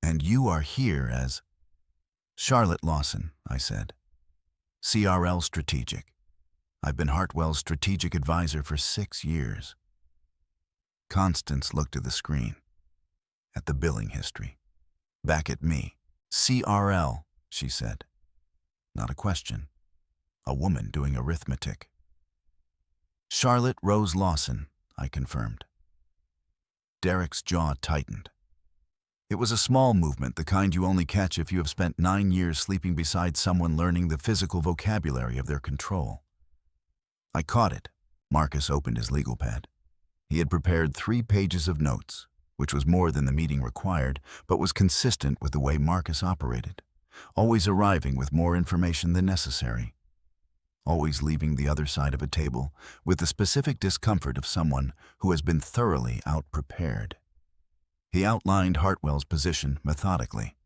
"And you are here as—" "Charlotte Lawson," I said. "CRL Strategic. I've been Hartwell's strategic advisor for 6 years." Constance looked at the screen, at the billing history, back at me. "CRL," she said. Not a question. A woman doing arithmetic. "Charlotte Rose Lawson," I confirmed. Derek's jaw tightened. It was a small movement, the kind you only catch if you have spent 9 years sleeping beside someone learning the physical vocabulary of their control. I caught it. Marcus opened his legal pad. He had prepared 3 pages of notes, which was more than the meeting required, but was consistent with the way Marcus operated, always arriving with more information than necessary, always leaving the other side of a table with the specific discomfort of someone who has been thoroughly out-prepared. He outlined Hartwell's position methodically.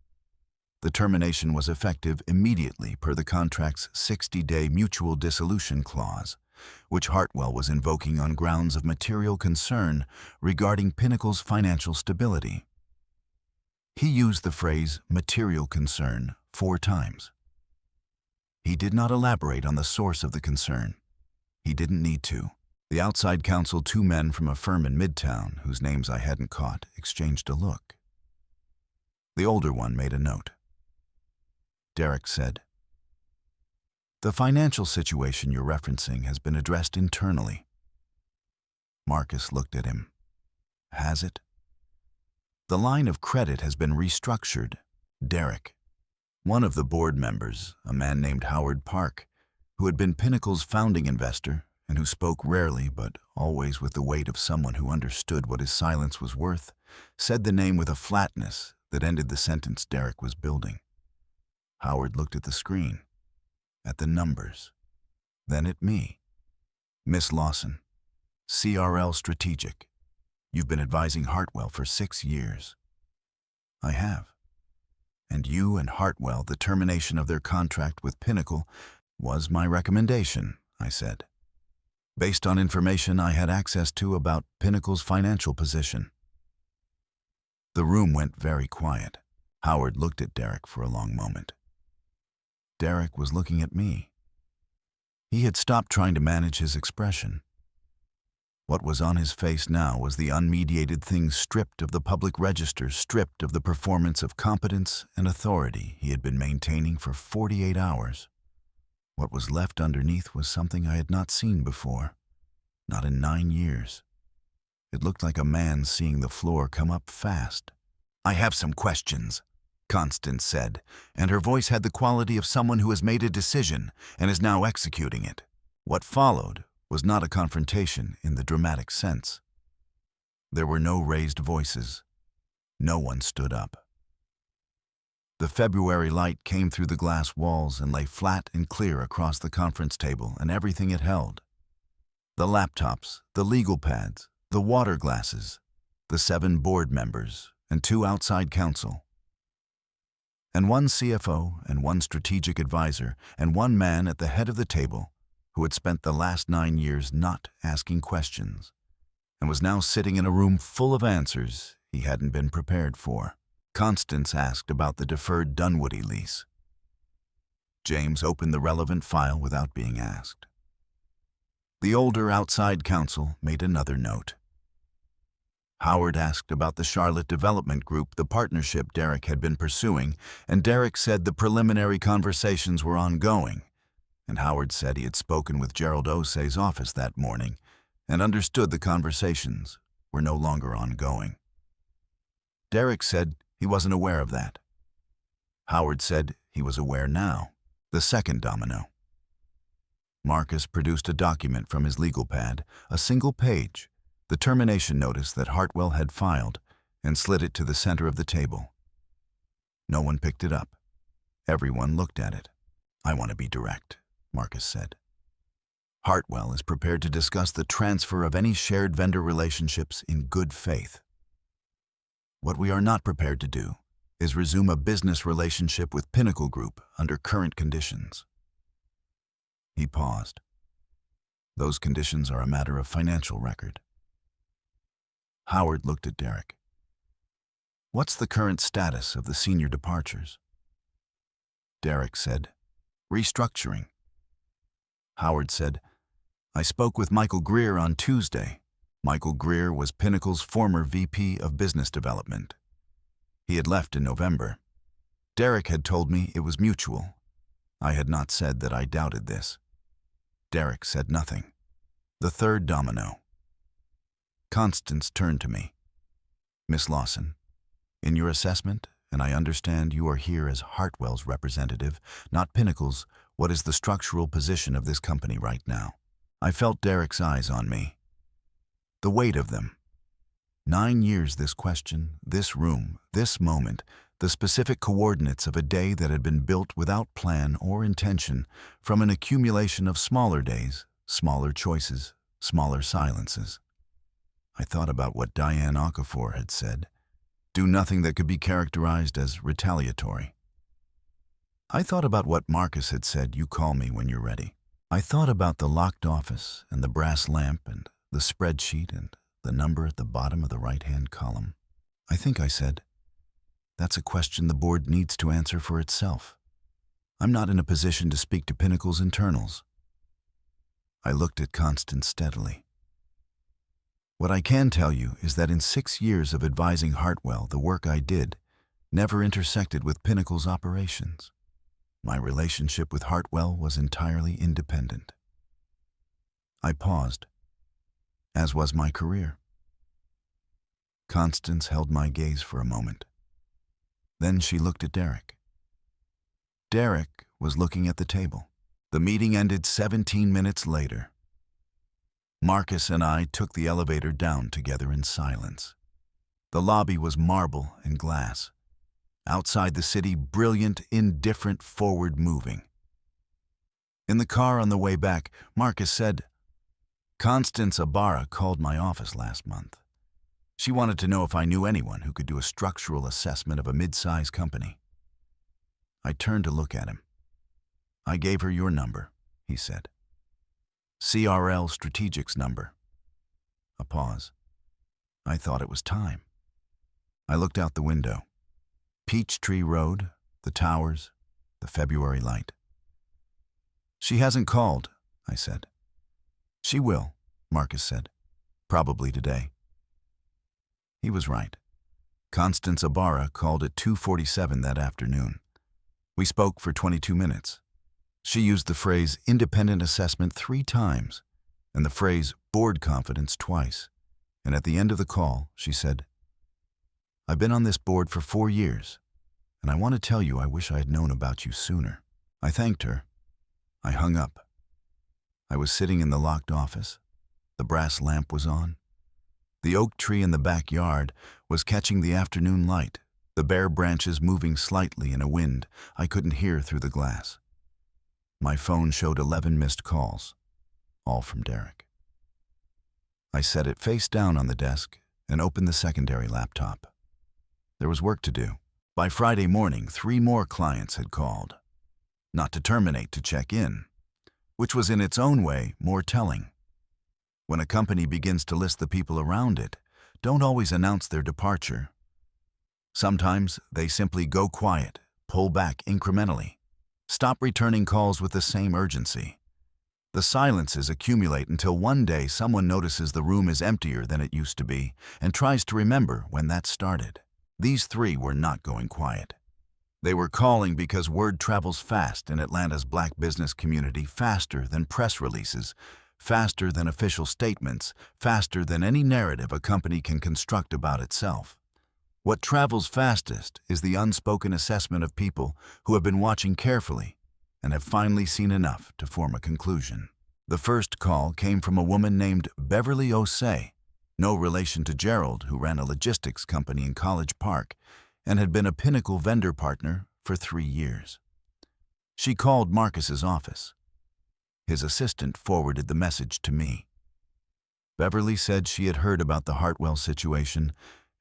The termination was effective immediately per the contract's 60-day mutual dissolution clause, which Hartwell was invoking on grounds of material concern regarding Pinnacle's financial stability. He used the phrase material concern 4 times. He did not elaborate on the source of the concern. He didn't need to. The outside counsel, 2 men from a firm in Midtown, whose names I hadn't caught, exchanged a look. The older one made a note. Derek said, "The financial situation you're referencing has been addressed internally." Marcus looked at him. "Has it?" "The line of credit has been restructured." Derek, one of the board members, a man named Howard Park, who had been Pinnacle's founding investor and who spoke rarely but always with the weight of someone who understood what his silence was worth, said the name with a flatness that ended the sentence Derek was building. Howard looked at the screen, at the numbers, then at me. "Miss Lawson, CRL Strategic. You've been advising Hartwell for 6 years." "I have. And you and Hartwell, the termination of their contract with Pinnacle was my recommendation," I said, "based on information I had access to about Pinnacle's financial position." The room went very quiet. Howard looked at Derek for a long moment. Derek was looking at me. He had stopped trying to manage his expression. What was on his face now was the unmediated thing stripped of the public register, stripped of the performance of competence and authority he had been maintaining for 48 hours. What was left underneath was something I had not seen before, not in 9 years. It looked like a man seeing the floor come up fast. "I have some questions," Constance said, and her voice had the quality of someone who has made a decision and is now executing it. What followed was not a confrontation in the dramatic sense. There were no raised voices. No one stood up. The February light came through the glass walls and lay flat and clear across the conference table and everything it held. The laptops, the legal pads, the water glasses, the 7 board members, and 2 outside counsel. And 1 CFO and 1 strategic advisor and 1 man at the head of the table who had spent the last 9 years not asking questions and was now sitting in a room full of answers he hadn't been prepared for. Constance asked about the deferred Dunwoody lease. James opened the relevant file without being asked. The older outside counsel made another note. Howard asked about the Charlotte Development Group, the partnership Derek had been pursuing, and Derek said the preliminary conversations were ongoing, and Howard said he had spoken with Gerald Osei's office that morning and understood the conversations were no longer ongoing. Derek said he wasn't aware of that. Howard said he was aware now. The second domino. Marcus produced a document from his legal pad, a single page, the termination notice that Hartwell had filed, and slid it to the center of the table. No one picked it up. Everyone looked at it. "I want to be direct," Marcus said. "Hartwell is prepared to discuss the transfer of any shared vendor relationships in good faith. What we are not prepared to do is resume a business relationship with Pinnacle Group under current conditions." He paused. "Those conditions are a matter of financial record." Howard looked at Derek. "What's the current status of the senior departures?" Derek said, "Restructuring." Howard said, "I spoke with Michael Greer on Tuesday." Michael Greer was Pinnacle's former VP of Business Development. He had left in November. Derek had told me it was mutual. I had not said that I doubted this. Derek said nothing. The third domino. Constance turned to me. "Miss Lawson, in your assessment, and I understand you are here as Hartwell's representative, not Pinnacle's, what is the structural position of this company right now?" I felt Derek's eyes on me. The weight of them. 9 years this question, this room, this moment, the specific coordinates of a day that had been built without plan or intention from an accumulation of smaller days, smaller choices, smaller silences. I thought about what Diane Okafor had said. Do nothing that could be characterized as retaliatory. I thought about what Marcus had said, "You call me when you're ready." I thought about the locked office and the brass lamp and the spreadsheet and the number at the bottom of the right-hand column. I think I said, "That's a question the board needs to answer for itself. I'm not in a position to speak to Pinnacle's internals." I looked at Constance steadily. "What I can tell you is that in 6 years of advising Hartwell, the work I did never intersected with Pinnacle's operations. My relationship with Hartwell was entirely independent." I paused, as was my career. Constance held my gaze for a moment. Then she looked at Derek. Derek was looking at the table. The meeting ended 17 minutes later. Marcus and I took the elevator down together in silence. The lobby was marble and glass. Outside the city, brilliant, indifferent, forward-moving. In the car on the way back, Marcus said, "Constance Ibarra called my office last month. She wanted to know if I knew anyone who could do a structural assessment of a mid-size company." I turned to look at him. "I gave her your number," he said. "CRL Strategic's number." A pause. I thought it was time. I looked out the window. Peachtree Road, the towers, the February light. "She hasn't called," I said. "She will," Marcus said. "Probably today." He was right. Constance Ibarra called at 2:47 that afternoon. We spoke for 22 minutes. She used the phrase independent assessment 3 times and the phrase board confidence twice. And at the end of the call, she said, "I've been on this board for 4 years, and I want to tell you I wish I had known about you sooner." I thanked her. I hung up. I was sitting in the locked office. The brass lamp was on. The oak tree in the backyard was catching the afternoon light, the bare branches moving slightly in a wind I couldn't hear through the glass. My phone showed 11 missed calls, all from Derek. I set it face down on the desk and opened the secondary laptop. There was work to do. By Friday morning, 3 more clients had called. Not to terminate, to check in, which was in its own way more telling. When a company begins to list the people around it, don't always announce their departure. Sometimes they simply go quiet, pull back incrementally, stop returning calls with the same urgency. The silences accumulate until one day someone notices the room is emptier than it used to be and tries to remember when that started. These 3 were not going quiet. They were calling because word travels fast in Atlanta's black business community, faster than press releases, faster than official statements, faster than any narrative a company can construct about itself. What travels fastest is the unspoken assessment of people who have been watching carefully and have finally seen enough to form a conclusion. The first call came from a woman named Beverly Osei, no relation to Gerald, who ran a logistics company in College Park and had been a Pinnacle vendor partner for 3 years. She called Marcus's office. His assistant forwarded the message to me. Beverly said she had heard about the Hartwell situation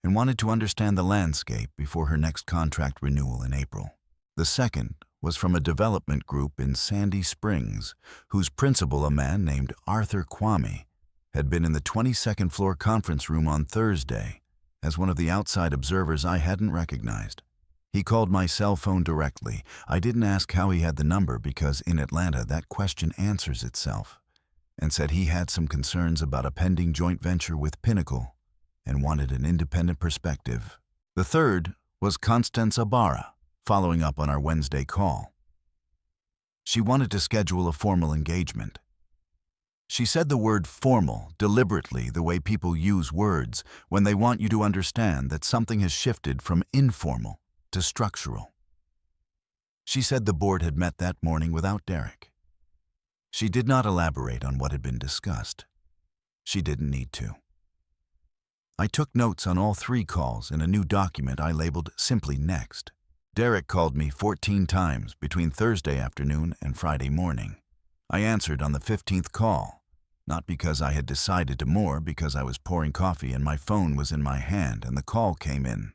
and wanted to understand the landscape before her next contract renewal in April. The second was from a development group in Sandy Springs, whose principal, a man named Arthur Kwame, had been in the 22nd floor conference room on Thursday as one of the outside observers I hadn't recognized. He called my cell phone directly. I didn't ask how he had the number because in Atlanta that question answers itself, and said he had some concerns about a pending joint venture with Pinnacle and wanted an independent perspective. The third was Constance Ibarra, following up on our Wednesday call. She wanted to schedule a formal engagement. She said the word formal deliberately, the way people use words when they want you to understand that something has shifted from informal to structural. She said the board had met that morning without Derek. She did not elaborate on what had been discussed. She didn't need to. I took notes on all 3 calls in a new document I labeled simply Next. Derek called me 14 times between Thursday afternoon and Friday morning. I answered on the 15th call, not because I had decided to, more because I was pouring coffee and my phone was in my hand and the call came in.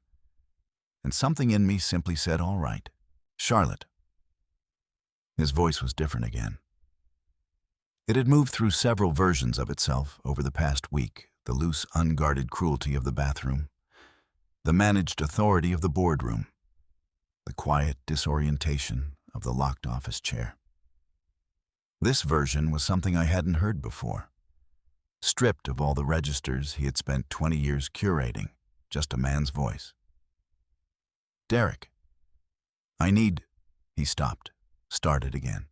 And something in me simply said, "All right, Charlotte." His voice was different again. It had moved through several versions of itself over the past week: the loose, unguarded cruelty of the bathroom, the managed authority of the boardroom, the quiet disorientation of the locked office chair. This version was something I hadn't heard before. Stripped of all the registers he had spent 20 years curating, just a man's voice. "Derek, I need..." He stopped, started again.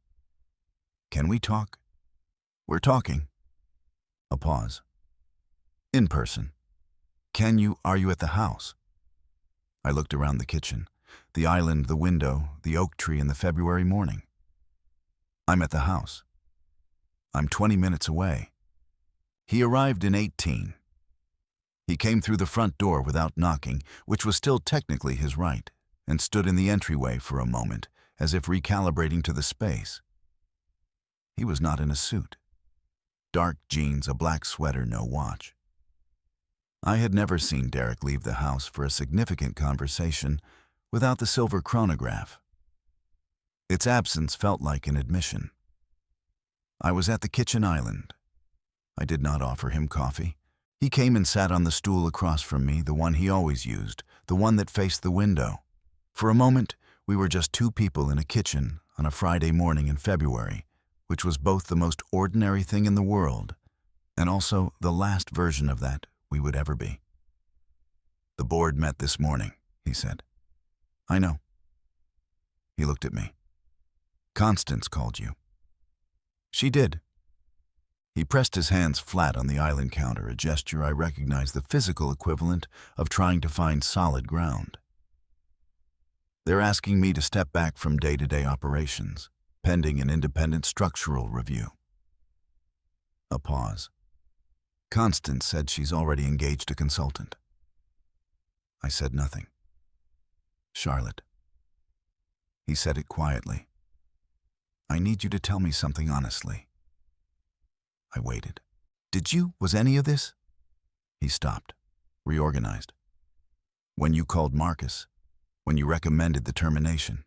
"Can we talk?" "We're talking." A pause. "In person. Are you at the house?" I looked around the kitchen, the island, the window, the oak tree in the February morning. "I'm at the house. I'm 20 minutes away." He arrived in 18. He came through the front door without knocking, which was still technically his right, and stood in the entryway for a moment, as if recalibrating to the space. He was not in a suit. Dark jeans, a black sweater, no watch. I had never seen Derek leave the house for a significant conversation without the silver chronograph. Its absence felt like an admission. I was at the kitchen island. I did not offer him coffee. He came and sat on the stool across from me, the one he always used, the one that faced the window. For a moment, we were just 2 people in a kitchen on a Friday morning in February, which was both the most ordinary thing in the world and also the last version of that we would ever be. "The board met this morning," he said. "I know." He looked at me. "Constance called you." "She did." He pressed his hands flat on the island counter, a gesture I recognized the physical equivalent of trying to find solid ground. They're asking me to step back from day-to-day operations, pending an independent structural review. A pause. Constance said she's already engaged a consultant. I said nothing. Charlotte. He said it quietly. I need you to tell me something honestly. I waited. Was any of this? He stopped, reorganized. When you called Marcus, when you recommended the termination,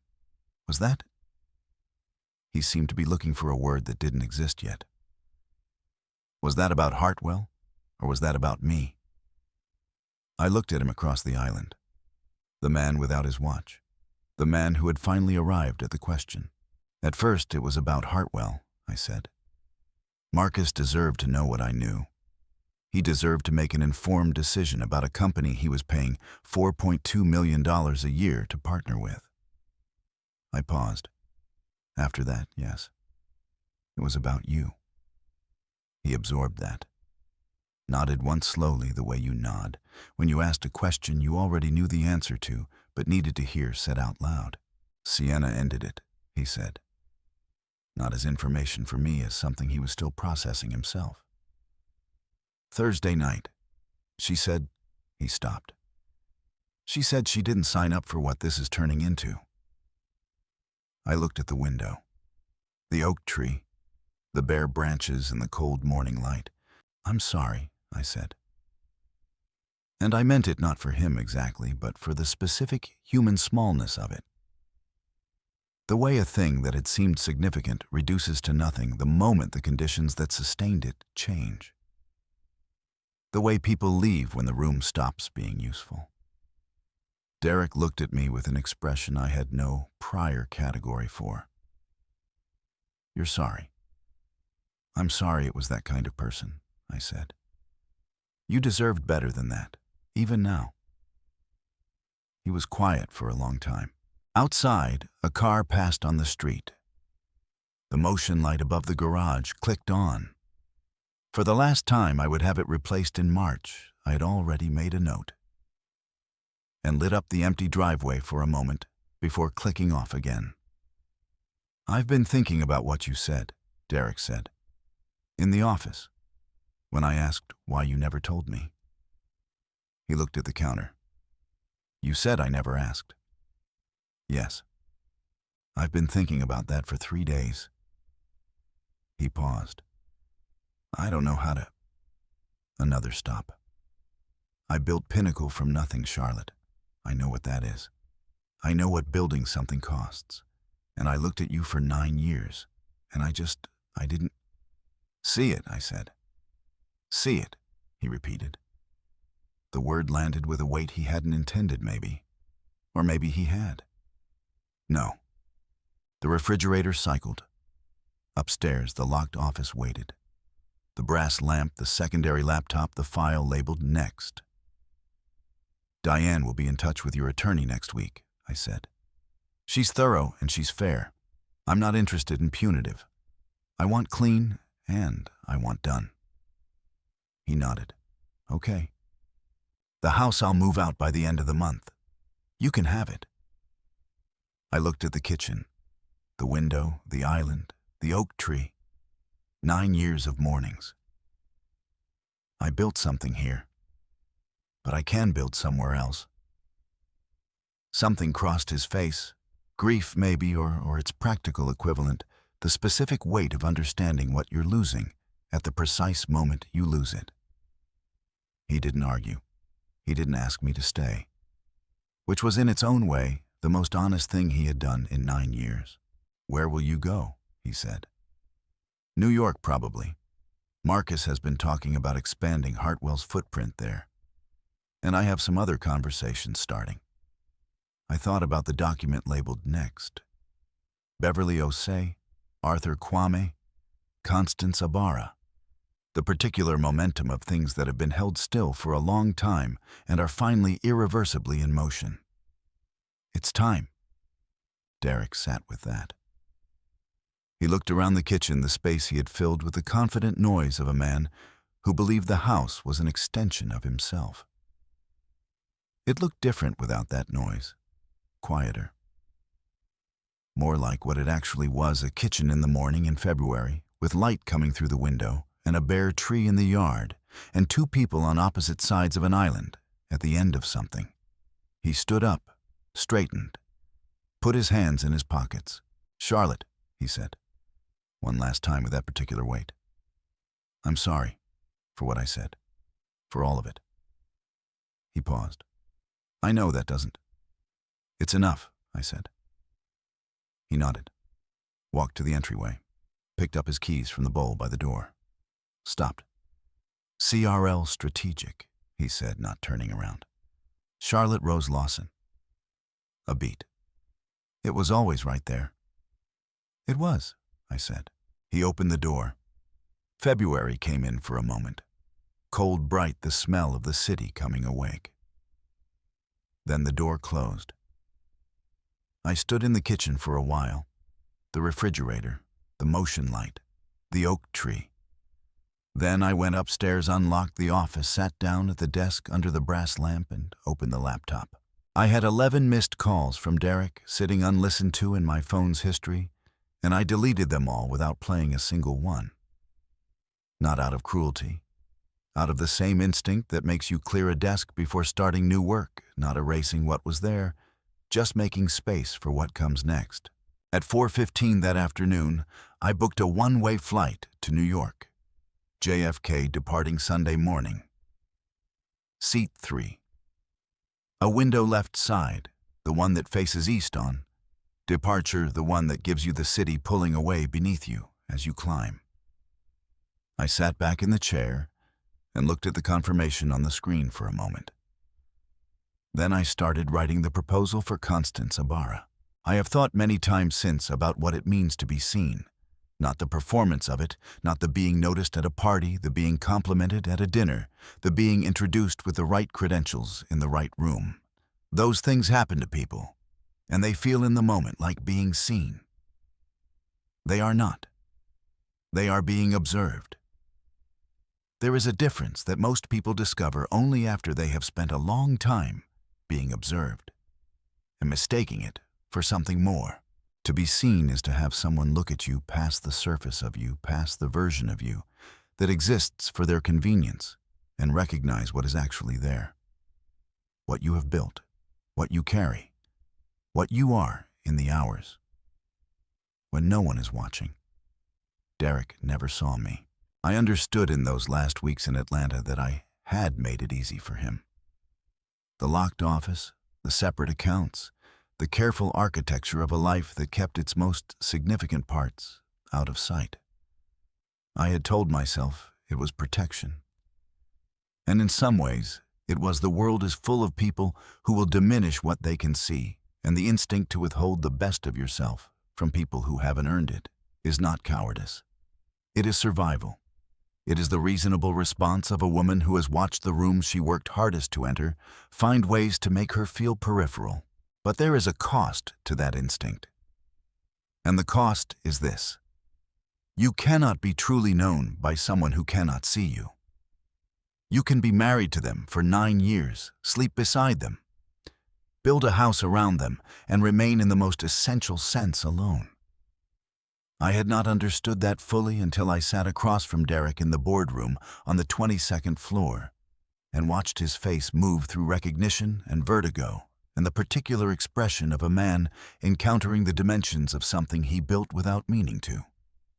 was that? He seemed to be looking for a word that didn't exist yet. Was that about Hartwell, or was that about me? I looked at him across the island. The man without his watch. The man who had finally arrived at the question. At first, it was about Hartwell, I said. Marcus deserved to know what I knew. He deserved to make an informed decision about a company he was paying $4.2 million a year to partner with. I paused. After that, yes. It was about you. He absorbed that. Nodded once slowly the way you nod when you asked a question you already knew the answer to but needed to hear said out loud. Sienna ended it, he said. Not as information for me as something he was still processing himself. Thursday night, she said, he stopped. She said she didn't sign up for what this is turning into. I looked at the window. The oak tree, the bare branches in the cold morning light. I'm sorry, I said. And I meant it not for him exactly, but for the specific human smallness of it. The way a thing that had seemed significant reduces to nothing the moment the conditions that sustained it change. The way people leave when the room stops being useful. Derek looked at me with an expression I had no prior category for. You're sorry. I'm sorry it was that kind of person, I said. You deserved better than that, even now. He was quiet for a long time. Outside, a car passed on the street. The motion light above the garage clicked on. For the last time I would have it replaced in March, I had already made a note. And lit up the empty driveway for a moment before clicking off again. I've been thinking about what you said, Derek said. In the office, when I asked why you never told me. He looked at the counter. You said I never asked. Yes. I've been thinking about that for 3 days. He paused. I don't know how to... Another stop. I built Pinnacle from nothing, Charlotte. I know what that is. I know what building something costs. And I looked at you for 9 years, and I didn't... See it, I said. See it, he repeated. The word landed with a weight he hadn't intended, maybe. Or maybe he had. No. The refrigerator cycled. Upstairs, the locked office waited. The brass lamp, the secondary laptop, the file labeled Next. Diane will be in touch with your attorney next week, I said. She's thorough and she's fair. I'm not interested in punitive. I want clean and I want done. He nodded. Okay. The house I'll move out by the end of the month. You can have it. I looked at the kitchen, the window, the island, the oak tree. 9 years of mornings. I built something here, but I can build somewhere else. Something crossed his face, grief maybe, or its practical equivalent, the specific weight of understanding what you're losing at the precise moment you lose it. He didn't argue. He didn't ask me to stay, which was in its own way the most honest thing he had done in 9 years. Where will you go? He said. New York, probably. Marcus has been talking about expanding Hartwell's footprint there. And I have some other conversations starting. I thought about the document labeled Next. Beverly Osei, Arthur Kwame, Constance Abara. The particular momentum of things that have been held still for a long time and are finally irreversibly in motion. It's time. Derek sat with that. He looked around the kitchen, the space he had filled with the confident noise of a man who believed the house was an extension of himself. It looked different without that noise, quieter. more like what it actually was, a kitchen in the morning in February, with light coming through the window, and a bare tree in the yard, and two people on opposite sides of an island, at the end of something. He stood up, straightened, put his hands in his pockets. "Charlotte," he said, one last time with that particular weight. "I'm sorry for what I said, for all of it." He paused. "I know that doesn't." "It's enough," I said. He nodded, walked to the entryway, picked up his keys from the bowl by the door, stopped. "CRL Strategic," he said, not turning around. "Charlotte Rose Lawson." A beat. "It was always right there." "It was," I said. He opened the door. February came in for a moment. Cold, bright, the smell of the city coming awake. Then the door closed. I stood in the kitchen for a while. The refrigerator, the motion light, the oak tree. Then I went upstairs, unlocked the office, sat down at the desk under the brass lamp, and opened the laptop. I had 11 missed calls from Derek sitting unlistened to in my phone's history, and I deleted them all without playing a single one. Not out of cruelty, out of the same instinct that makes you clear a desk before starting new work, not erasing what was there, just making space for what comes next. At 4:15 that afternoon, I booked a one-way flight to New York. JFK departing Sunday morning. Seat 3. A window left side, the one that faces east on. Departure, the one that gives you the city pulling away beneath you as you climb. I sat back in the chair and looked at the confirmation on the screen for a moment. Then I started writing the proposal for Constance Ibarra. I have thought many times since about what it means to be seen. Not the performance of it, not the being noticed at a party, the being complimented at a dinner, the being introduced with the right credentials in the right room. Those things happen to people, and they feel in the moment like being seen. They are not. They are being observed. There is a difference that most people discover only after they have spent a long time being observed, and mistaking it for something more. To be seen is to have someone look at you past the surface of you, past the version of you that exists for their convenience, and recognize what is actually there. What you have built, what you carry, what you are in the hours when no one is watching. Derek never saw me. I understood in those last weeks in Atlanta that I had made it easy for him. The locked office, the separate accounts, the careful architecture of a life that kept its most significant parts out of sight. I had told myself it was protection. And in some ways, it was the world is full of people who will diminish what they can see, and the instinct to withhold the best of yourself from people who haven't earned it is not cowardice. It is survival. It is the reasonable response of a woman who has watched the rooms she worked hardest to enter find ways to make her feel peripheral. But there is a cost to that instinct. And the cost is this. You cannot be truly known by someone who cannot see you. You can be married to them for 9 years, sleep beside them, build a house around them, and remain in the most essential sense alone. I had not understood that fully until I sat across from Derek in the boardroom on the 22nd floor and watched his face move through recognition and vertigo and the particular expression of a man encountering the dimensions of something he built without meaning to.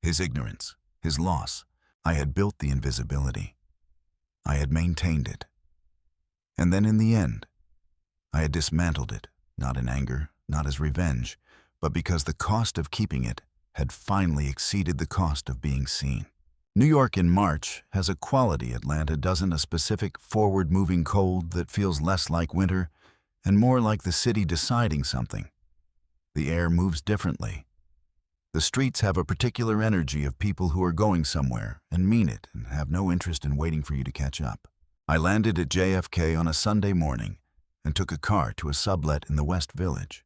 His ignorance, his loss. I had built the invisibility. I had maintained it. And then in the end, I had dismantled it, not in anger, not as revenge, but because the cost of keeping it had finally exceeded the cost of being seen. New York in March has a quality Atlanta doesn't, a specific forward-moving cold that feels less like winter and more like the city deciding something. The air moves differently. The streets have a particular energy of people who are going somewhere and mean it and have no interest in waiting for you to catch up. I landed at JFK on a Sunday morning and took a car to a sublet in the West Village.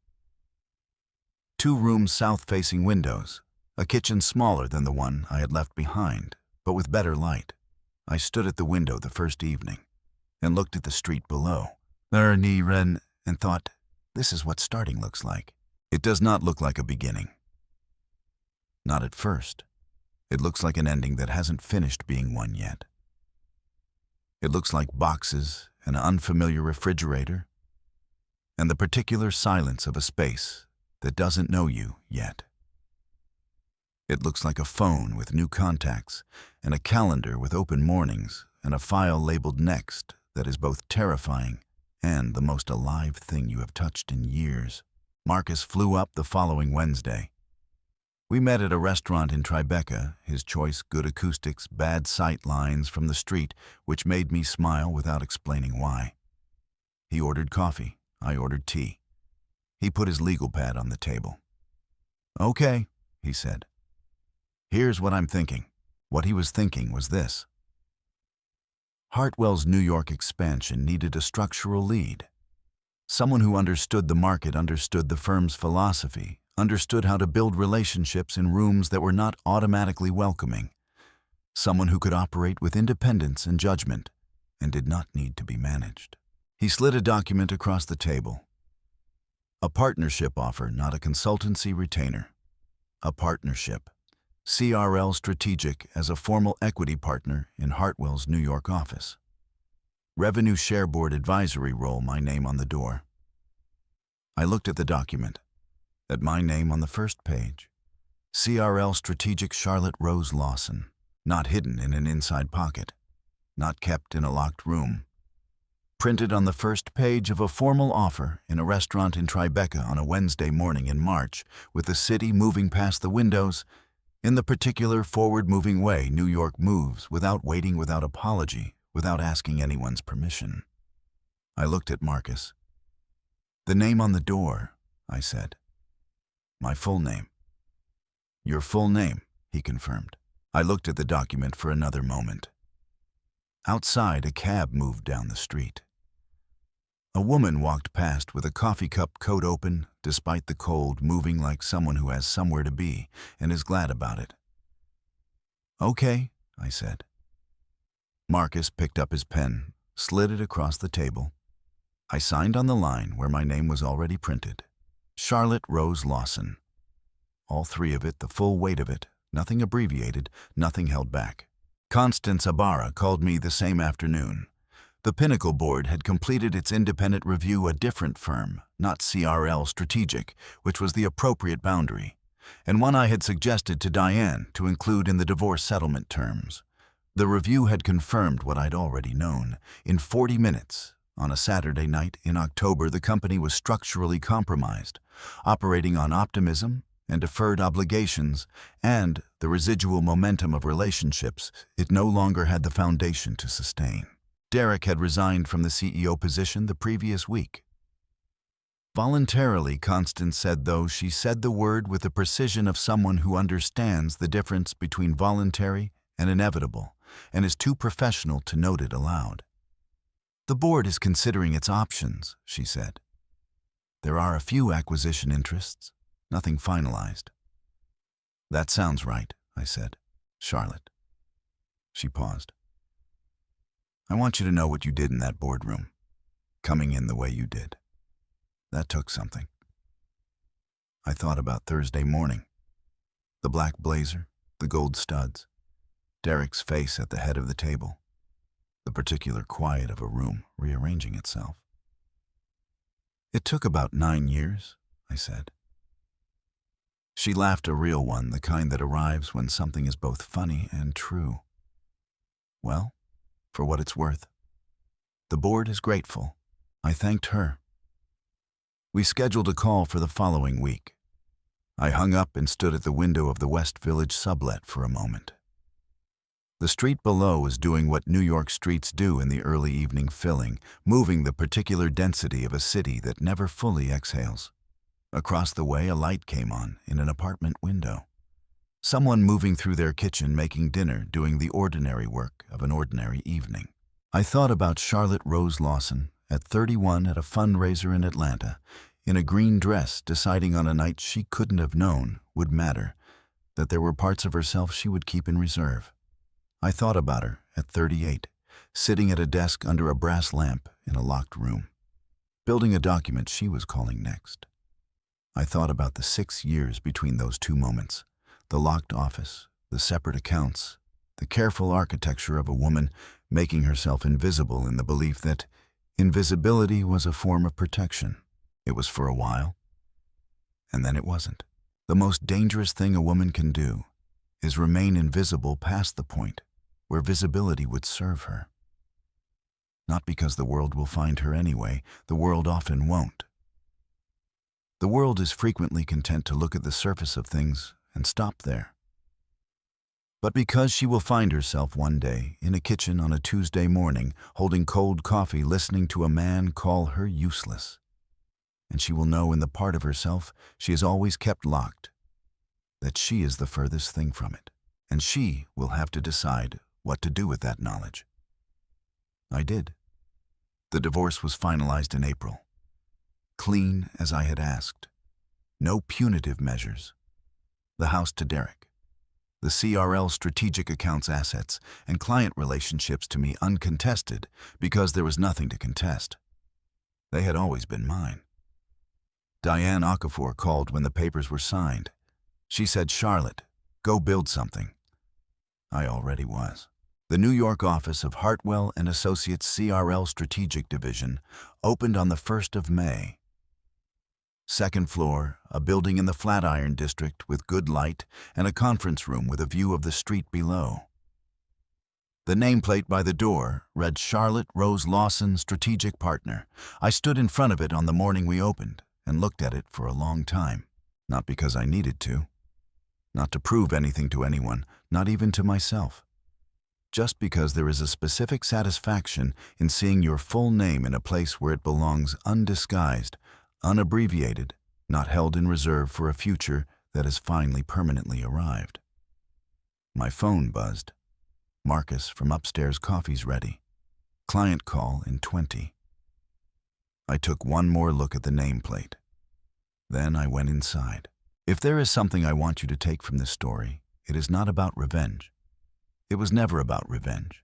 2 rooms, south-facing windows, a kitchen smaller than the one I had left behind, but with better light. I stood at the window the first evening and looked at the street below. And thought, this is what starting looks like. It does not look like a beginning. Not at first. It looks like an ending that hasn't finished being one yet. It looks like boxes, an unfamiliar refrigerator, and the particular silence of a space that doesn't know you yet. It looks like a phone with new contacts, and a calendar with open mornings, and a file labeled next that is both terrifying and the most alive thing you have touched in years. Marcus flew up the following Wednesday. We met at a restaurant in Tribeca, his choice good acoustics, bad sight lines from the street, which made me smile without explaining why. He ordered coffee. I ordered tea. He put his legal pad on the table. "Okay," he said. "Here's what I'm thinking." What he was thinking was this. Hartwell's New York expansion needed a structural lead. Someone who understood the market, understood the firm's philosophy, understood how to build relationships in rooms that were not automatically welcoming. Someone who could operate with independence and judgment and did not need to be managed. He slid a document across the table. A partnership offer, not a consultancy retainer. A partnership. CRL Strategic as a formal equity partner in Hartwell's New York office. Revenue Share Board advisory role, my name on the door. I looked at the document. At my name on the first page. CRL Strategic Charlotte Rose Lawson. Not hidden in an inside pocket. Not kept in a locked room. Printed on the first page of a formal offer in a restaurant in Tribeca on a Wednesday morning in March, with the city moving past the windows in the particular forward-moving way New York moves, without waiting, without apology, without asking anyone's permission. I looked at Marcus. "The name on the door," I said. "My full name." "Your full name," he confirmed. I looked at the document for another moment. Outside, a cab moved down the street. A woman walked past with a coffee cup coat open, despite the cold, moving like someone who has somewhere to be and is glad about it. "Okay," I said. Marcus picked up his pen, slid it across the table. I signed on the line where my name was already printed. Charlotte Rose Lawson. All three of it, the full weight of it, nothing abbreviated, nothing held back. Constance Ibarra called me the same afternoon. The Pinnacle Board had completed its independent review, a different firm, not CRL Strategic, which was the appropriate boundary, and one I had suggested to Diane to include in the divorce settlement terms. The review had confirmed what I'd already known. In 40 minutes, on a Saturday night in October, the company was structurally compromised, operating on optimism and deferred obligations, and the residual momentum of relationships it no longer had the foundation to sustain. Derek had resigned from the CEO position the previous week. Voluntarily, Constance said, though she said the word with the precision of someone who understands the difference between voluntary and inevitable, and is too professional to note it aloud. "The board is considering its options," she said. "There are a few acquisition interests, nothing finalized." "That sounds right," I said. "Charlotte." She paused. "I want you to know what you did in that boardroom, coming in the way you did. That took something." I thought about Thursday morning. The black blazer, the gold studs, Derek's face at the head of the table, the particular quiet of a room rearranging itself. "It took about 9 years," I said. She laughed, a real one, the kind that arrives when something is both funny and true. "Well, for what it's worth. The board is grateful." I thanked her. We scheduled a call for the following week. I hung up and stood at the window of the West Village sublet for a moment. The street below was doing what New York streets do in the early evening, filling, moving the particular density of a city that never fully exhales. Across the way, a light came on in an apartment window. Someone moving through their kitchen, making dinner, doing the ordinary work of an ordinary evening. I thought about Charlotte Rose Lawson, at 31 at a fundraiser in Atlanta, in a green dress, deciding on a night she couldn't have known would matter, that there were parts of herself she would keep in reserve. I thought about her at 38, sitting at a desk under a brass lamp in a locked room, building a document she was calling next. I thought about the 6 years between those two moments, the locked office, the separate accounts, the careful architecture of a woman making herself invisible in the belief that invisibility was a form of protection. It was for a while, and then it wasn't. The most dangerous thing a woman can do is remain invisible past the point where visibility would serve her. Not because the world will find her anyway, the world often won't. The world is frequently content to look at the surface of things and stop there. But because she will find herself one day in a kitchen on a Tuesday morning, holding cold coffee, listening to a man call her useless. And she will know in the part of herself she has always kept locked that she is the furthest thing from it. And she will have to decide what to do with that knowledge. I did. The divorce was finalized in April. Clean as I had asked. No punitive measures. The house to Derek. The CRL strategic accounts assets and client relationships to me uncontested because there was nothing to contest. They had always been mine. Diane Okafor called when the papers were signed. She said, "Charlotte, go build something." I already was. The New York office of Hartwell and Associates CRL Strategic Division opened on the 1st of May. Second floor, a building in the Flatiron District with good light and a conference room with a view of the street below. The nameplate by the door read Charlotte Rose Lawson, Strategic Partner. I stood in front of it on the morning we opened and looked at it for a long time. Not because I needed to. Not to prove anything to anyone, not even to myself. Just because there is a specific satisfaction in seeing your full name in a place where it belongs undisguised, unabbreviated, not held in reserve for a future that has finally permanently arrived. My phone buzzed. Marcus from upstairs, coffee's ready. Client call in 20. I took one more look at the nameplate. Then I went inside. If there is something I want you to take from this story, it is not about revenge. It was never about revenge.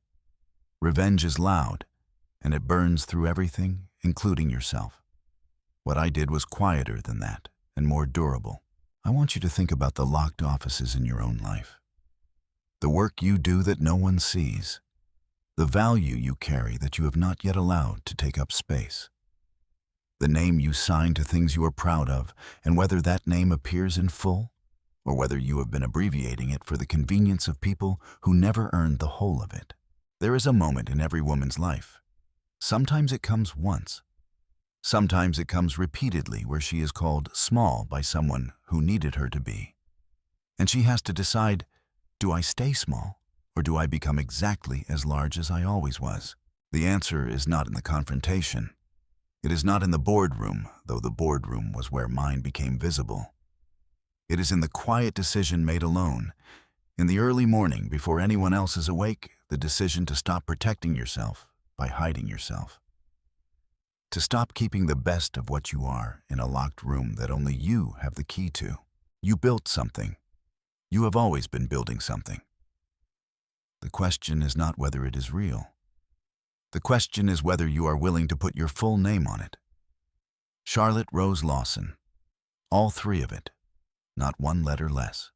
Revenge is loud, and it burns through everything, including yourself. What I did was quieter than that and more durable. I want you to think about the locked offices in your own life. The work you do that no one sees. The value you carry that you have not yet allowed to take up space. The name you sign to things you are proud of, and whether that name appears in full, or whether you have been abbreviating it for the convenience of people who never earned the whole of it. There is a moment in every woman's life. Sometimes it comes once. Sometimes it comes repeatedly where she is called small by someone who needed her to be. And she has to decide, do I stay small, or do I become exactly as large as I always was? The answer is not in the confrontation. It is not in the boardroom, though the boardroom was where mine became visible. It is in the quiet decision made alone. In the early morning, before anyone else is awake, the decision to stop protecting yourself by hiding yourself. To stop keeping the best of what you are in a locked room that only you have the key to. You built something. You have always been building something. The question is not whether it is real. The question is whether you are willing to put your full name on it. Charlotte Rose Lawson. All three of it. Not one letter less.